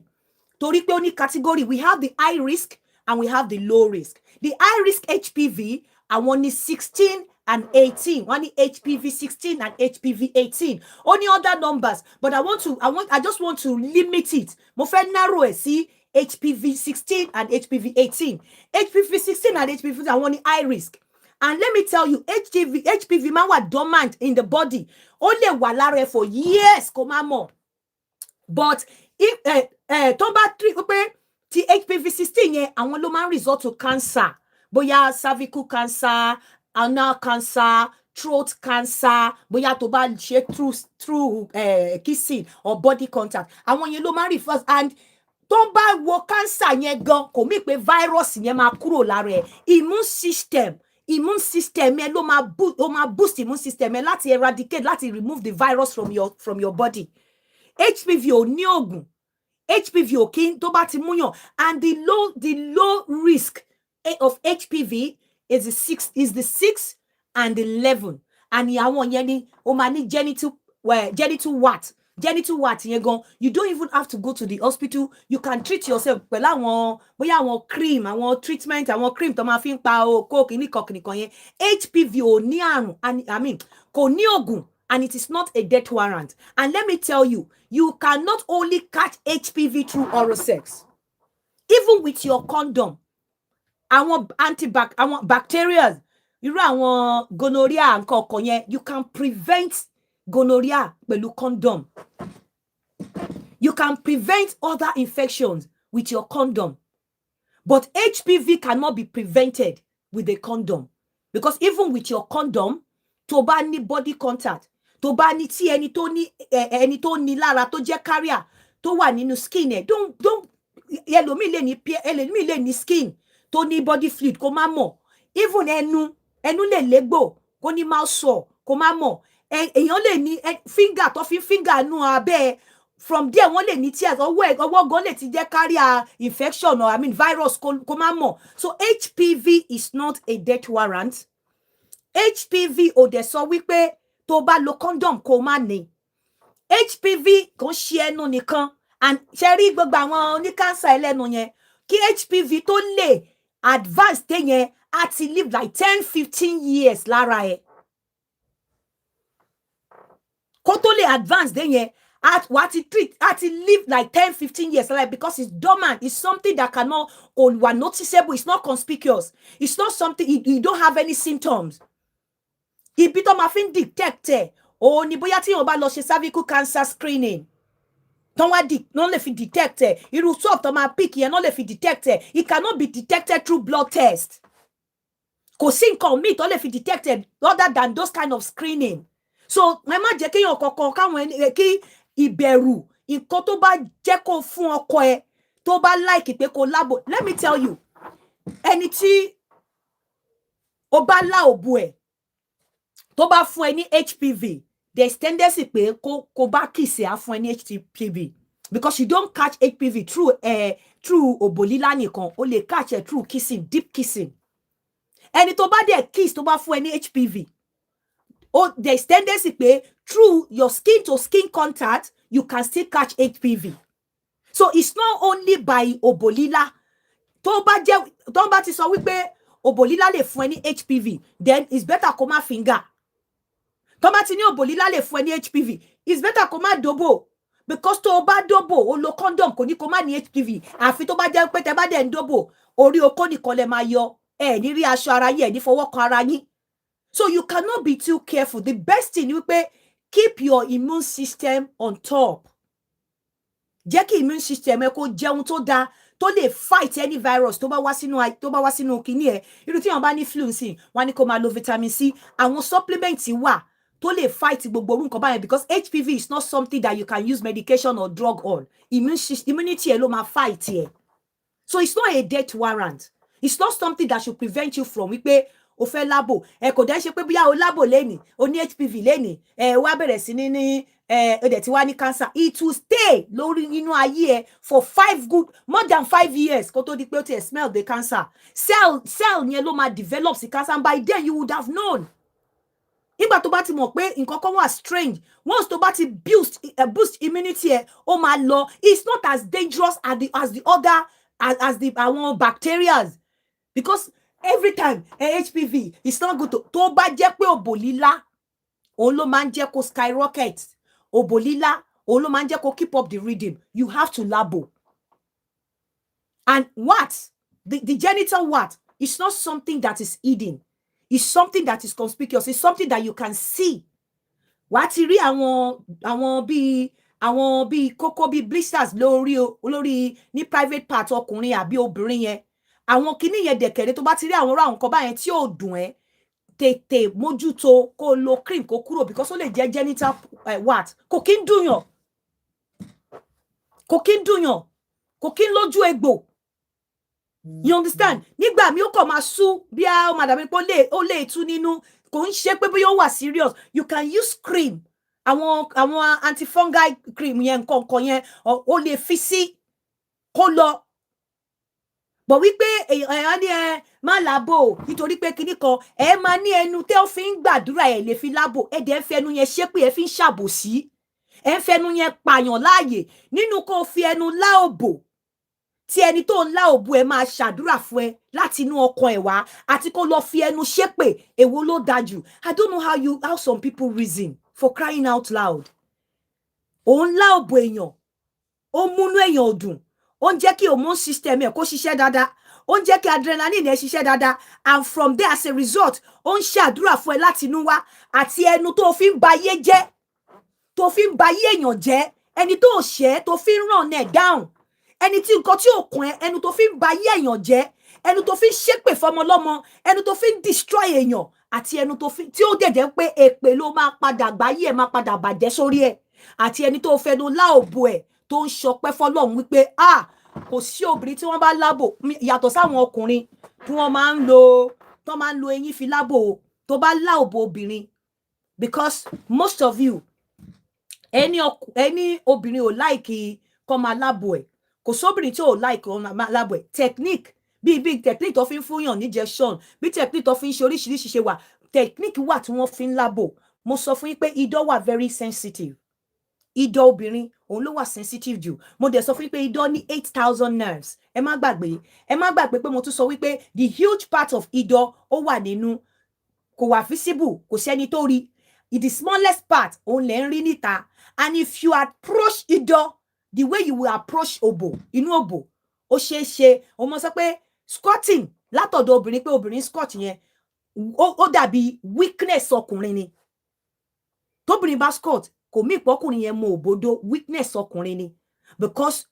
torí pé ó ní category we have the high risk and we have the low risk the high risk HPV àwọn ní 16 and 18 one HPV 16 and HPV 18 only other numbers but I just want to limit it mo fẹ́ narrow ẹ̀ sí HPV 16 and HPV 18 HPV 16 and HPV àwọn ní high risk and let me tell you HPV máa wà dormant in the body ó lè wà lára ẹ̀ for years kó má mọ̀ but if tó bá treat pé ti HPV 16 yẹn àwọn ló máa result to cancer bóyá cervical cancer anal cancer throat cancer bóyá tó bá ṣe through kissing or body contact àwọn yẹn ló máa refer and tó bá wo cancer yẹn gan kò mí pé virus yẹn máa kúrò lára ẹ̀ immune system ẹ ló máa boost immune system ẹ láti eradicate láti remove the virus from your body HPV ò ní oògùn HPV ò kí tó bá ti múyàn and the low risk of HPV is the 6 and the 11 and àwọn yẹn ni ó máa ní genital wart yẹn gan you don't even have to go to the hospital you can treat yourself pẹ̀lú àwọn bóyá àwọn cream àwọn treatment àwọn cream tó máa fi ń pa okó kìnnìkan yẹn HPV ò ní àrùn kò ní oògùn and it is not a death warrant and let me tell you you cannot only catch HPV through oral sex even with your condom àwọn bacteria irú àwọn gonorrhea nǹkan ọkọ yẹn you can prevent gonorrhea pẹ̀lú condom you can prevent other infections with your condom but HPV cannot be prevented with a condom because even with your condom tó bá ní body contact tó bá ní tí ẹni tó ní lára tó jẹ́ carrier tó wà nínú skin ẹ̀ ẹlòmíì lè ní skin tó ní body fluid kó má mọ̀ even ẹnu lè légbò kó ní mouth sore kó má mọ̀ èèyàn lè ní finger tó fi finger nú abẹ́ from there wọ́n lè ní tears ọwọ́ gan lè ti jẹ́ carrier infection or virus kó má mọ̀ so HPV is not a death warrant HPV ò dẹ̀ sọ wípé tó bá lo condom kó má ní HPV kò ṣe ẹnu nìkan and ṣe rí gbogbo àwọn oníkánsà ẹlẹ́nu yẹn kí HPV tó lè advance dé yẹn á ti live like 10-15 years lára ẹ̀ kó tó lè advance dé yẹn á ti live like 10-15 years lára ẹ̀ because it's dormant it's something that cannot or were noticeable it's not conspicuous it's not something you don't have any symptoms ibi tó máa fi ń detect ẹ̀ òun ni bóyá tí wọ́n bá lọ ṣe cervical cancer screening tó wá non lè fi detect ẹ̀ irú swab tó máa pick yẹn non lè fi detect ẹ̀ it cannot be detected through blood test kò sí nǹkan míì tó lè fi detect ẹ̀ other than those kind of screening so ẹ má jẹ́ kéèyàn kankan káwọn kí ìbẹ̀rù nǹkan tó bá jẹ́ kó fún ọkọ ẹ tó bá like pé kó lábò let me tell you ẹni tí ó bá lá òbú ẹ̀ tó bá fún ẹ ní HPV there is tendency pé kó bá kìsì á fún ẹ ní HPV because you don't catch HPV through obolila nìkan, o lè catch it through kissing, deep kissing. Ẹni tó bá dẹ̀ kiss tó bá fún ẹ ní HPV, there's tendency pé through your skin to skin contact, you can still catch HPV. So it's not only by obolila. Tó bá ti sọ wípé obolila lè fún ẹ ní HPV, then it's better kó má finger. Tó bá ti ní obolila lè fún ẹ ní HPV, it's better kó má dóbò. Because tó bá dóbò, o lo condom kò ní kó má ní HPV. Àfi tó bá jẹ́ pé tẹ́ bá dẹ̀ ń dóbò, orí okó nìkan lẹ máa yọ. Ẹ ní rí aṣọ ara yín, ẹ ní fọwọ́ kan ara yín. So you cannot be too careful. The best thing is pé keep your immune system on top. Jẹ́ kí immune system ẹ kó jẹun tó dáa, tó lè fight any virus tó bá wá sínú kíní ẹ. Irú tí wọ́n bá ní flu nsìn, wọ́n ní kó máa lo vitamin C. Àwọn supplements wà tó lè fight gbogbo orú nǹkan báyẹn, because HPV is not something that you can use medication or drug on. Immunity ẹ ló máa fight ẹ. So it's not a death warrant. It's not something that should prevent you from wípé o fẹ́ lábò. Kò dẹ̀ ṣe pé bóyá o lábò lẹ́nìí, o ní HPV lẹ́nìí, wá bẹ̀rẹ̀ sí ní o dẹ̀ ti wá ní cancer. It will stay lórí nínú ayé ẹ for more than 5 years kó tó di pé o ti smell the cancer. Cell yẹn ló máa develop sí cancer, and by then you would have known. Nígbà tó bá ti mọ̀ pé nǹkan kan wà strange, once tó bá ti boost immunity ẹ, ó máa lọ. It's not as dangerous as the other àwọn bacteria, because every time HPV is not good tó bá jẹ́ pé obolila òun ló máa ń jẹ́ kó skyrocket, obolila òun ló máa ń jẹ́ kó keep up the rhythm, you have to labo. And what the genital what is not something that is hidden. It's something that is conspicuous. It's something that you can see. Wá ti rí àwọn bí kókó bí blisters lórí ní private part ọkùnrin àbí obìnrin yẹn. Àwọn kíní yẹn dẹ̀kẹ̀rẹ̀ tó bá ti rí àwọn nǹkan báyẹn tí ò dùn ẹ́, tètè mójútó kó lo cream kó kúrò, because ó lè jẹ́ genital what. Kò kí ń dùnyàn. Kò kí ń lójú egbò. You understand? Nígbà mi ó kàn máa sú bí a madam pé ó lè tú nínú, kò ń ṣe pé bóyá ó wà serious. You can use cream. Àwọn antifungal cream yẹn nǹkan yẹn ó lè fi sí kó lọ. But wípé èèyàn ní má lábò nítorí pé kíní kan máa ní ẹnu tẹ́ ó fi ń gbàdúrà lè fi lábò. Dẹ̀ ń fẹnu yẹn ṣépè, fi ń ṣàbòsí. Ń fẹnu yẹn pààyàn láàyè nínú kó fi ẹnu lá òbò. Tí ẹni tó ń lá òbò máa ṣàdúrà fún ẹ láti inú ọkàn wá, àti kó lọ fi ẹnu ṣépè, èwo ló dájú. I don't know how some people reason, for crying out loud. Ó ń lá òbò èèyàn, ó múnú èèyàn dùn, ó ń jẹ́ kí hormone system ẹ kó ṣiṣẹ́ dáadáa, ó ń jẹ́ kí adrenaline ẹ ṣiṣẹ́ dáadáa, and from there as a result, ó ń ṣàdúrà fún ẹ láti inú wá, àti ẹnu tó fi ń ba ayé jẹ́, tó fi ń ba ayé èèyàn jẹ́, ẹni tó ṣẹ́ tó fi ń ràn ẹ̀ down. Ẹni tí nǹkan tí ò kún ẹ, ẹnu tó fi ń ba ayé èèyàn jẹ́, ẹnu tó fi ń ṣépè fọmọlọ́mọ, ẹnu tó fi ń destroy èèyàn, àti ẹnu tí ó dẹ̀dẹ̀ pé èpè ló máa padà gbáyé ẹ̀ máa padà bàjẹ́ sórí ẹ̀, àti ẹni tó fẹnu lá òbò ẹ̀ tó ń ṣọpẹ́ fọlọ́run wípé kò sí obìnrin tí wọ́n bá lábò yàtọ̀ sáwọn ọkùnrin tí wọ́n máa ń lo eyín fi lábò tó bá lá òbò obìnrin, because most of you ẹni obìnrin ò láìkì kó máa lábò ẹ̀. Kò sóbìnrin tí ò láìkì kó máa lábò ẹ̀. Technique bí technique tó fi ń fúnyàn ní injection, bí technique tó fi ń ṣe oríṣiríṣi ṣe wà, technique wà tí wọ́n fi ń lábò. Mo sọ fún yín pé idọ́ wà very sensitive. Idọ́ obìnrin òun ló wà sensitive jù. Mo dẹ̀ sọ fún yín pé idọ́ ní 8,000 nerves. Ẹ má gbàgbé pé mo tún sọ wípé the huge part of idọ́ ó wà nínú, kò wà visible, kò sẹ́ni tó rí. The smallest part òun lẹ̀ ń rí níta. And if you approach idọ́ the way you will approach òbò, inú òbò, ó ṣe ó mọ̀ sọ pé squatting látọ̀dọ̀ obìnrin, pé obìnrin squat yẹn ó dàbí weakness ọkùnrin ni. Tóbìnrin bá squat kò mí ìpọ́kùnrin yẹn mọ òbòdó, weakness ọkùnrin ni, because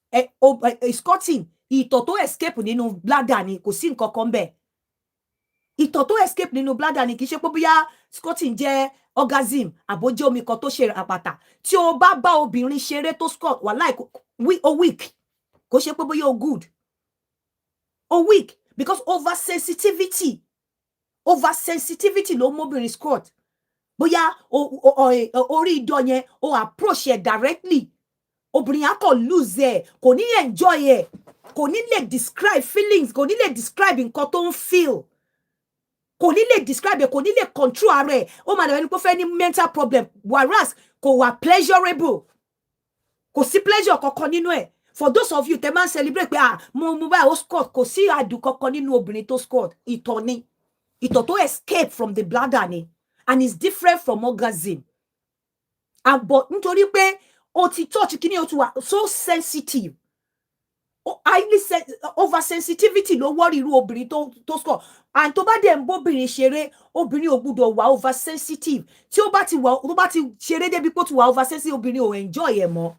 squatting ìtọ̀ tó escape nínú bladder ni, kò sí nǹkan kan bẹ́ẹ̀. Ìtọ̀ tó escape nínú bladder ni, kì í ṣe pé bóyá squatting jẹ́ orgasm àbójẹ́ omi kan tó ṣe àpàtà. Tí o bá bá obìnrin ṣeré tó squat, wàláì ó weak, kò ṣe pé bóyá o good, o weak, because oversensitivity ló móbìnrin squat. Bóyá orí idọ́ yẹn o approach ẹ directly, obìnrin á kàn lose ẹ̀, kò ní enjoy ẹ̀, kò ní lè describe feelings, kò ní lè describe nǹkan tó ń feel, kò ní lè describe ẹ̀, kò ní lè control ara ẹ̀, ó máa dàbí ẹni pé ó fẹ́ ní mental problem, whereas kò wà pleasurable, kò sí pleasure kankan nínú ẹ̀. For those of you tẹ́ máa ń celebrate pé mo báyìí ó squat, kò sí àdùn kankan nínú obìnrin tó squat. Ìtọ̀ ni, ìtọ̀ tó escape from the bladder ni, and it's different from orgasm. And but nítorí pé o ti touch kíní, o ti wà so sensitive, highly oversensitivity ló worry irú obìnrin tó squat. And tó bá dẹ̀ ń bóbìnrin ṣeré, obìnrin ò gbúdọ̀ wà oversensitive. Tí ó bá ti ṣeré débi pé ó ti wà oversensitive, obìnrin ò enjoy ẹ̀ mọ́.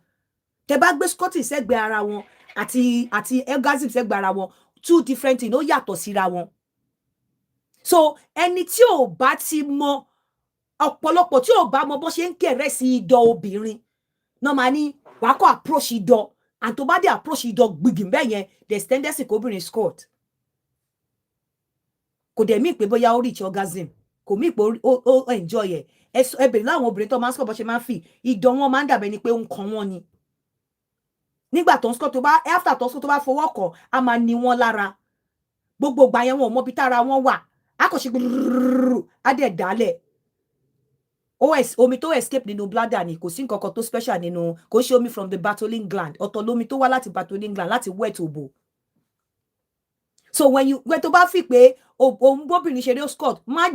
Tẹ́ bá gbé squatting sẹ́gbẹ̀ẹ́ ara wọn àti orgasm sẹ́gbẹ̀ẹ́ ara wọn, two different things, ó yàtọ̀ síra wọn. So ẹni tí ò bá ti mọ, ọ̀pọ̀lọpọ̀ tí ò bá mọ bó ṣe ń kẹ̀rẹ́ sí idọ̀ obìnrin náà máa ní wàá kọ́ approach idọ̀, and tó bá dé approach idọ̀ gbìgìn bẹ́ẹ̀ yẹn, there's tendency kó obìnrin squat. Kò dẹ̀ mí pé bóyá ó reach orgasm, kò mí pé ó enjoy ẹ̀. Ẹ bèrè láwọn obìnrin tó máa ń squat bó ṣe máa ń fì, idọ̀ wọn máa ń dàbẹ́ ni pé ó ń kan wọn ni. Nígbà tó ń squat, after tó ń squat tó bá fọwọ́ kàn, á máa ní wọn lára. Gbogbo ìgbà yẹn wọn ò mọ bí tára wọn wà. Á kàn ṣe gbúrúrú, á dẹ̀ dálẹ̀. Omi tó escape nínú bladder ni, kò sí nǹkan kan tó special nínú, kò ṣe omi from the Bartholin gland, ọ̀tọ̀ lómi tó wá láti Bartholin gland láti wet òbò. So when tó bá fi pé òun bóbìnrin ṣeré squat, má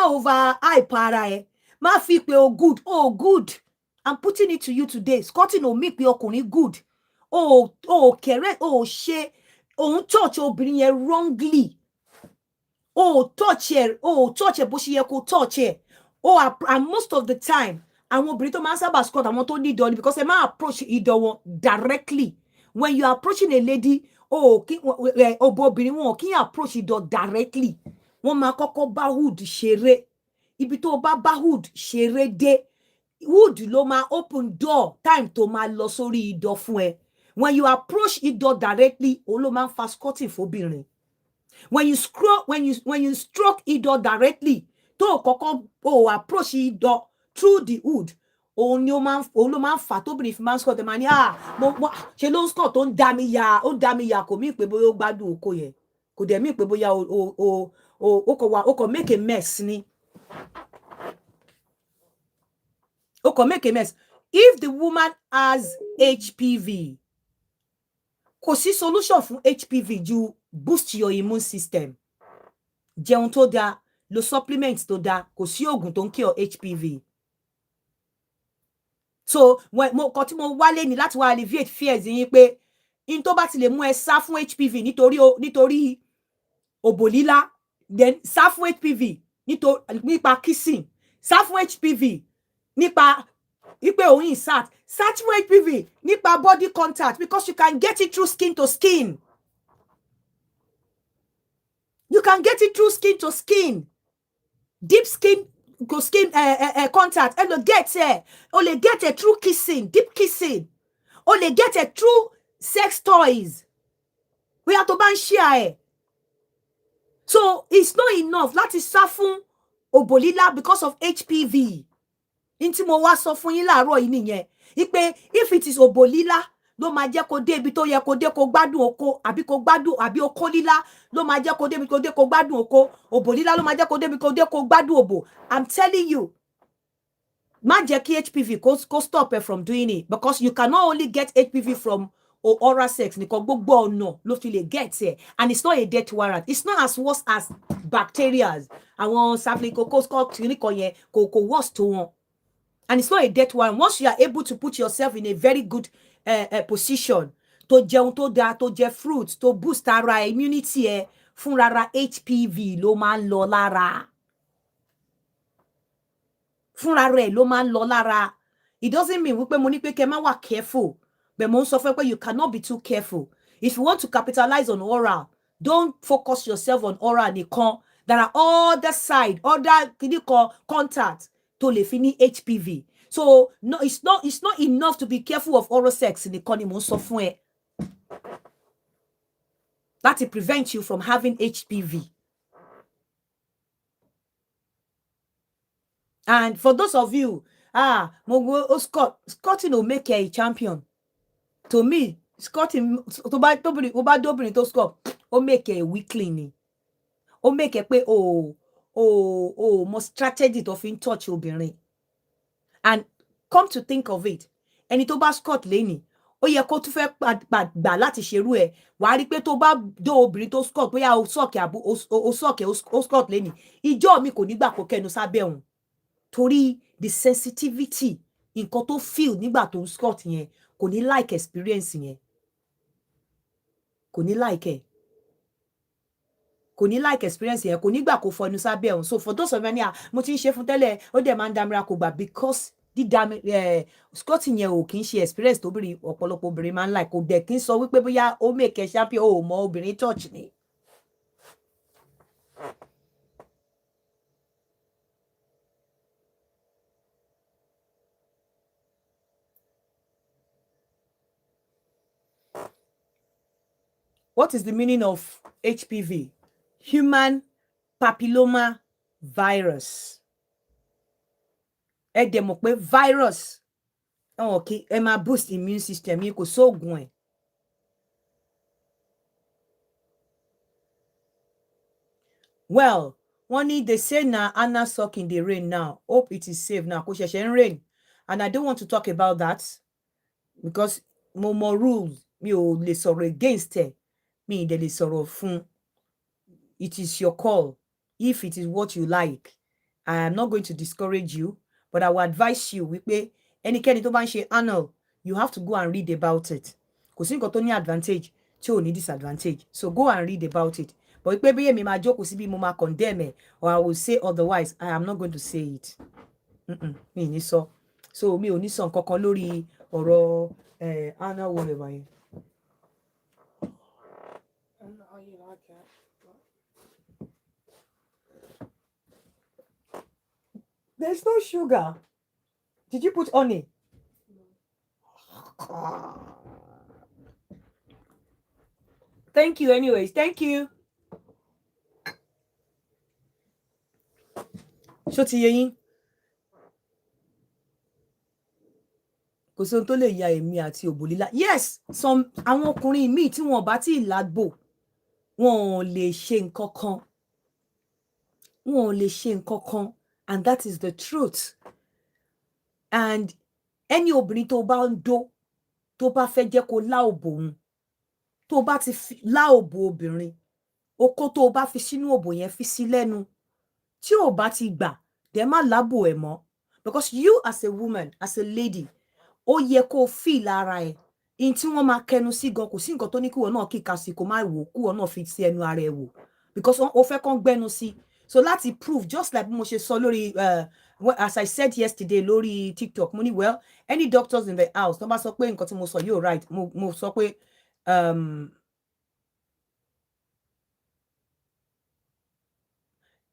over hype ara ẹ, má fi pé good. I'm putting it to you today. Squatting ò mí pé ọkùnrin good. Correct, ṣe, òun touch obìnrin yẹn wrongly. Touch ẹ bó ṣe yẹ kó touch ẹ. And most of the time, àwọn obìnrin tó máa ń sábà squat, àwọn tó ní idọ̀ ni, because ẹ máa approach idọ̀ wọn directly. When you are approaching a lady, obìnrin wọn kì í approach idọ̀ directly. Wọ́n máa kọ́kọ́ bá hood ṣeré. Ibi tó bá hood ṣeré dé, wood ló máa open door time tó máa lọ sórí idọ̀ fún ẹ. When you approach idọ̀ directly, ó ló máa ń fa squatting fóbìnrin. When you stroke idọ̀ directly, tó kọ́kọ́ approach idọ̀ through the wood, òun ló máa ń fa tóbìnrin fi máa ń squat. Ẹ máa ní ṣe ló ń squat tó ń dá mi ya, kò mí pé bóyá ó gbádùn oko yẹn, kò dẹ̀ mí pé bóyá ó kò make a mess ni. Make a mess. If the woman has HPV, kò sí solution fún HPV ju boost your immune system. Jẹun tó dáa, lo supplements tó dáa, kò sí oògùn tó ń cure HPV. So nǹkan tí mo wálé ní láti wá alleviate fears yín pé in tó bá ti lè mú ẹ sá fún HPV nítorí òbò lílá, then sá fún HPV nípa kissing, sá fún HPV nípa ipe òun insert, search for HPV nípa body contact, because you can get it through skin to skin. You can get it through skin to skin. Deep skin to skin contact. And get it through kissing, deep kissing. Only get it through sex toys. We have to ban share. So it's not enough. Láti sá fún òbò lílá because of HPV. Inti mo wá sọ fún yín láàárọ̀ yìí nìyẹn. Ipe if it is òbò lílá, ló máa jẹ́ kó dé ibi tó yẹ kó dé, kó gbádùn oko, àbí oko lílá ló máa jẹ́ kó dé ibi kó dé, kó gbádùn oko, òbò lílá ló máa jẹ́ kó dé ibi kó dé, kó gbádùn òbò. I'm telling you, má jẹ́ kí HPV kó stop her from doing it, because you cannot only get HPV from oral sex, nìkan gbogbo ọ̀nà ló fi lè get here, and it's not a death warrant. It's not as worse as bacteria. Àwọn Staphylococcus nìkan yẹn kò worse tó wọn. And it's not a death warrant. Once you are able to put yourself in a very good position, to jẹun tó dáa, tó jẹ fruit, to boost ara immunity fún rárá, HPV ló máa ń lọ lára. Fún rárá ló máa ń lọ lára. It doesn't mean wípé mo ní pé kẹ́ má wà careful, but mo ń sọ fún pé you cannot be too careful. If you want to capitalize on oral, don't focus yourself on oral nìkan. There are other side, other contact tó lè fi ní HPV. So no, it's not enough to be careful of oral sex nìkan ni mo ń sọ fún ẹ. That will prevent you from having HPV. And for those of you, mo go Scotting will make a champion. To me, Scotting tó bá dóbìnrin tó score, ó make a weakling ni. Ó make pé mo strategy tó fi ń touch obìnrin. And come to think of it, ẹni tó bá Scott lẹ́ni, ó yẹ kó tún fẹ́ gbà láti ṣerú ẹ̀. Wàá rí pé tó bá dó obìnrin tó Scott, bóyá o Scott lẹ́ni, ìjọ́ mi kò ní gbà kó kẹnu sábẹ́ òun. Torí the sensitivity, nǹkan tó feel nígbà tó Scott yẹn, kò ní like experience yẹn. Kò ní like ẹ̀. Kò ní like experience yẹn, kò ní gbà kó fọnú sábẹ́ òun. So for those of you mo ti ń ṣe fún tẹ́lẹ̀, ó dẹ̀ máa ń dámira kò gbà because Scott yẹn ò kì í ṣe experience tó bìnrin ọ̀pọ̀lọpọ̀ obìnrin máa ń like. Kò dẹ̀ kí ń sọ wípé bóyá ó make a champion, ó mọ obìnrin touch ni. What is the meaning of HPV? Human papilloma virus. Ẹ dẹ̀ mọ̀ pé virus okay, ẹ máa boost immune system yín, kò sóògùn ẹ̀. Well, they say na Anna suck in the rain now. Hope it is safe now. Kò ṣẹ̀ṣẹ̀ ń rain. And I don't want to talk about that because mo rules mi ò lè sọ̀rọ̀ against ẹ̀. Mi ì dẹ̀ lè sọ̀rọ̀ fún. It is your call. If it is what you like, I am not going to discourage you, but I will advise you wípé ẹnikẹ́ni tó bá ń ṣe anal, you have to go and read about it. Kò sí nǹkan tó ní advantage tí ò ní disadvantage. So go and read about it. But wípé bí èmi máa jókòó síbí mo máa condemn ẹ̀, or I will say otherwise, I am not going to say it. Mi ì ní sọ. So mi ò ní sọ nǹkan kan lórí ọ̀rọ̀ anal whatever yẹn. There's no sugar. Did you put honey? Thank you anyways. Thank you. Ṣó ti yé yín? Kò sí ohun tó lè ya èmi àti òbò lílá. Yes, àwọn ọkùnrin míì tí wọn bá tí lágbo, wọn ò lè ṣe nǹkan kan. Wọn ò lè ṣe nǹkan kan. And that is the truth. And any obìnrin tó bá ń dó, tó bá fẹ́ jẹ́ kó lá òbò òun, tó bá ti lá òbò obìnrin, okó tó bá fi sínú òbò yẹn fi sí lẹ́nu, tí ò bá ti gbà, dẹ̀ má lábò ẹ̀ mọ́. Because you as a woman, as a lady, ó yẹ kó feel ara ẹ̀. In tí wọ́n máa kẹnu sí gan, kò sí nǹkan tó ní kí wọ́n náà kíka sí, kó má wò, kí wọ́n náà fi sí ẹnu ara ẹ̀ wò. Because ó fẹ́ kán gbẹ́nu sí. So láti prove, just like mo ṣe sọ lórí, as I said yesterday lórí TikTok, mo ní well, any doctors in the house, tó bá sọ pé nǹkan tí mo sọ yóò right, mo sọ pé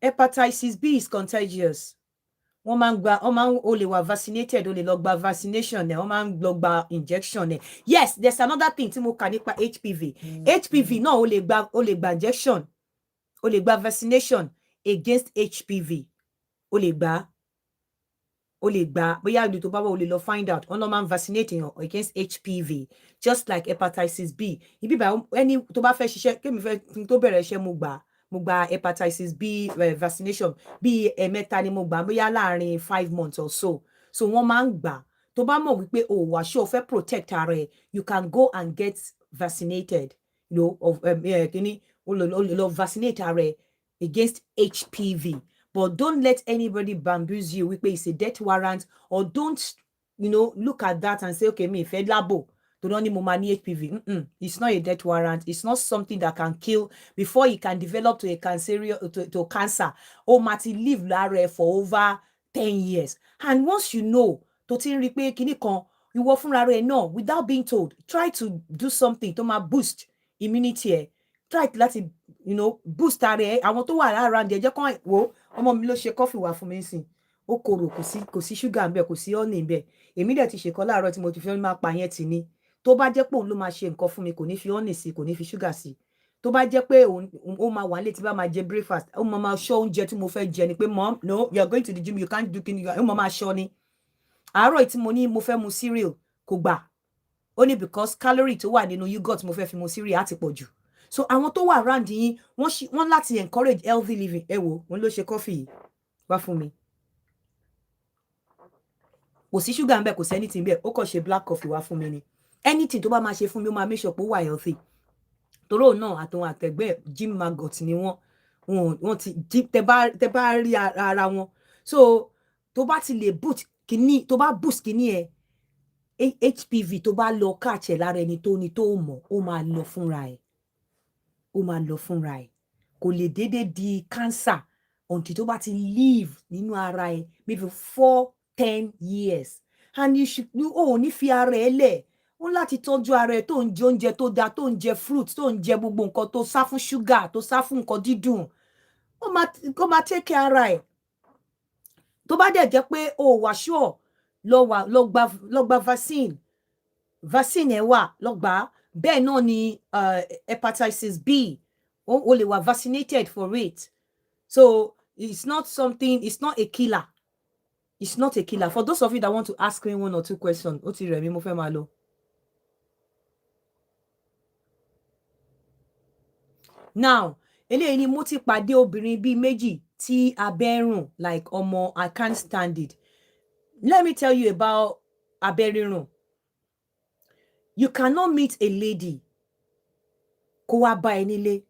hepatitis B is contagious. Wọ́n máa ń o lè wà vaccinated, o lè lọ gba vaccination ẹ̀, wọ́n máa ń lọ gba injection ẹ̀. Yes, there's another thing tí mo kà nípa HPV. HPV náà o lè gba injection, o lè gba vaccination against HPV. O lè gbà, bóyá ìlú tó bá wà o lè lọ find out. Wọ́n lọ máa ń vaccinate against HPV, just like hepatitis B. Ibi bá ẹni tó bá fẹ́ ṣiṣẹ́, kémi fẹ́ tó bẹ̀rẹ̀ iṣẹ́ mo gba hepatitis B vaccination bí ẹ̀mẹ́ta ni mo gbà, bóyá láàrin 5 months or so. So wọ́n máa ń gbà. Tó bá mọ̀ wípé o wà ṣé o fẹ́ protect ara ẹ̀, you can go and get vaccinated. You know, kíní o lè vaccinate ara ẹ̀ against HPV. But don't let anybody bamboozle you wípé it's a death warrant, or don't, look at that and say, okay, me fẹ́ labo to don't need more HPV. It's not a death warrant. It's not something that can kill before it can develop to a to cancer. Or might live lára for over 10 years. And once you know, tó ti ń rí pé kíní kan, ìwọ fúnra rẹ̀ náà, without being told, try to do something to boost immunity. Try láti, boost ara ẹ̀. Àwọn tó wà around ẹ̀ jẹ́ kán wò, ọmọ mi ló ṣe coffee wá fún mi nsìn. Ó korò, kò sí sugar ńbẹ̀, kò sí honey ńbẹ̀. Èmi dẹ̀ ti ṣe kan láàárọ̀ tí mo ti fẹ́ máa pa yẹn tì ní. Tó bá jẹ́ pé òun ló máa ṣe nǹkan fún mi, kò ní fi honey sí, kò ní fi sugar sí. Tó bá jẹ́ pé ó máa wà nílé tí bá máa jẹ breakfast, ó máa ṣọ́ oúnjẹ tí mo fẹ́ jẹ ni pé mom, no, you are going to the gym, you can't do anything, ó máa ṣọ́ ni. àárọ̀ tí mo ní mo fẹ́ mu cereal kò gbà ó ní because calorie tó wà nínú yogurt mo fẹ́ fi mu cereal á ti pọ̀ jù so àwọn tó wà around yín wọ́n láti encourage healthy living ẹ wo wọ́n ló ṣe coffee yìí wá fún mi kò sí sugar ńbẹ̀ kò sí anything ńbẹ̀ ó kàn ṣe black coffee wá fún mi ni anything tó bá máa ṣe fún mi ó máa make sure pé ó wà healthy toró náà àtòun àtẹ̀gbẹ́ gym maggot ni wọ́n ti tẹ bá rí ara wọn so tó bá ti lè boost kíní tó bá boost kíní ẹ HPV tó bá lọ káàkiri lára ẹni tó ní tó mọ̀ ó máa lọ fúnra ẹ̀ kò lè dédé di cancer until tó bá ti live nínú ara ẹ̀ maybe 4-10 years and you ò ní fi ara ẹ̀ lẹ̀ ó láti tọ́jú ara ẹ̀ tó ń jẹ oúnjẹ tó dáa tó ń jẹ fruit tó ń jẹ gbogbo nǹkan tó sá fún sugar tó sá fún nǹkan dídùn ó máa take care ara ẹ̀ tó bá dẹ̀ jẹ́ pé o wà sure lọ gba vaccine ẹ̀ wà lọ gbà á bẹ́ẹ̀ náà ni hepatitis B o lè wà vaccinated for it so it's not a killer for those of you that want to ask me 1 or 2 questions ó ti rẹ̀ mí mo fẹ́ máa lọ. Now eléyìí ni mo ti pàdé obìnrin bíi méjì tí abẹ́ rùn like ọmọ I can't stand it. Let me tell you about abẹ́ rírùn. You cannot meet a lady kó wá bá ẹ nílé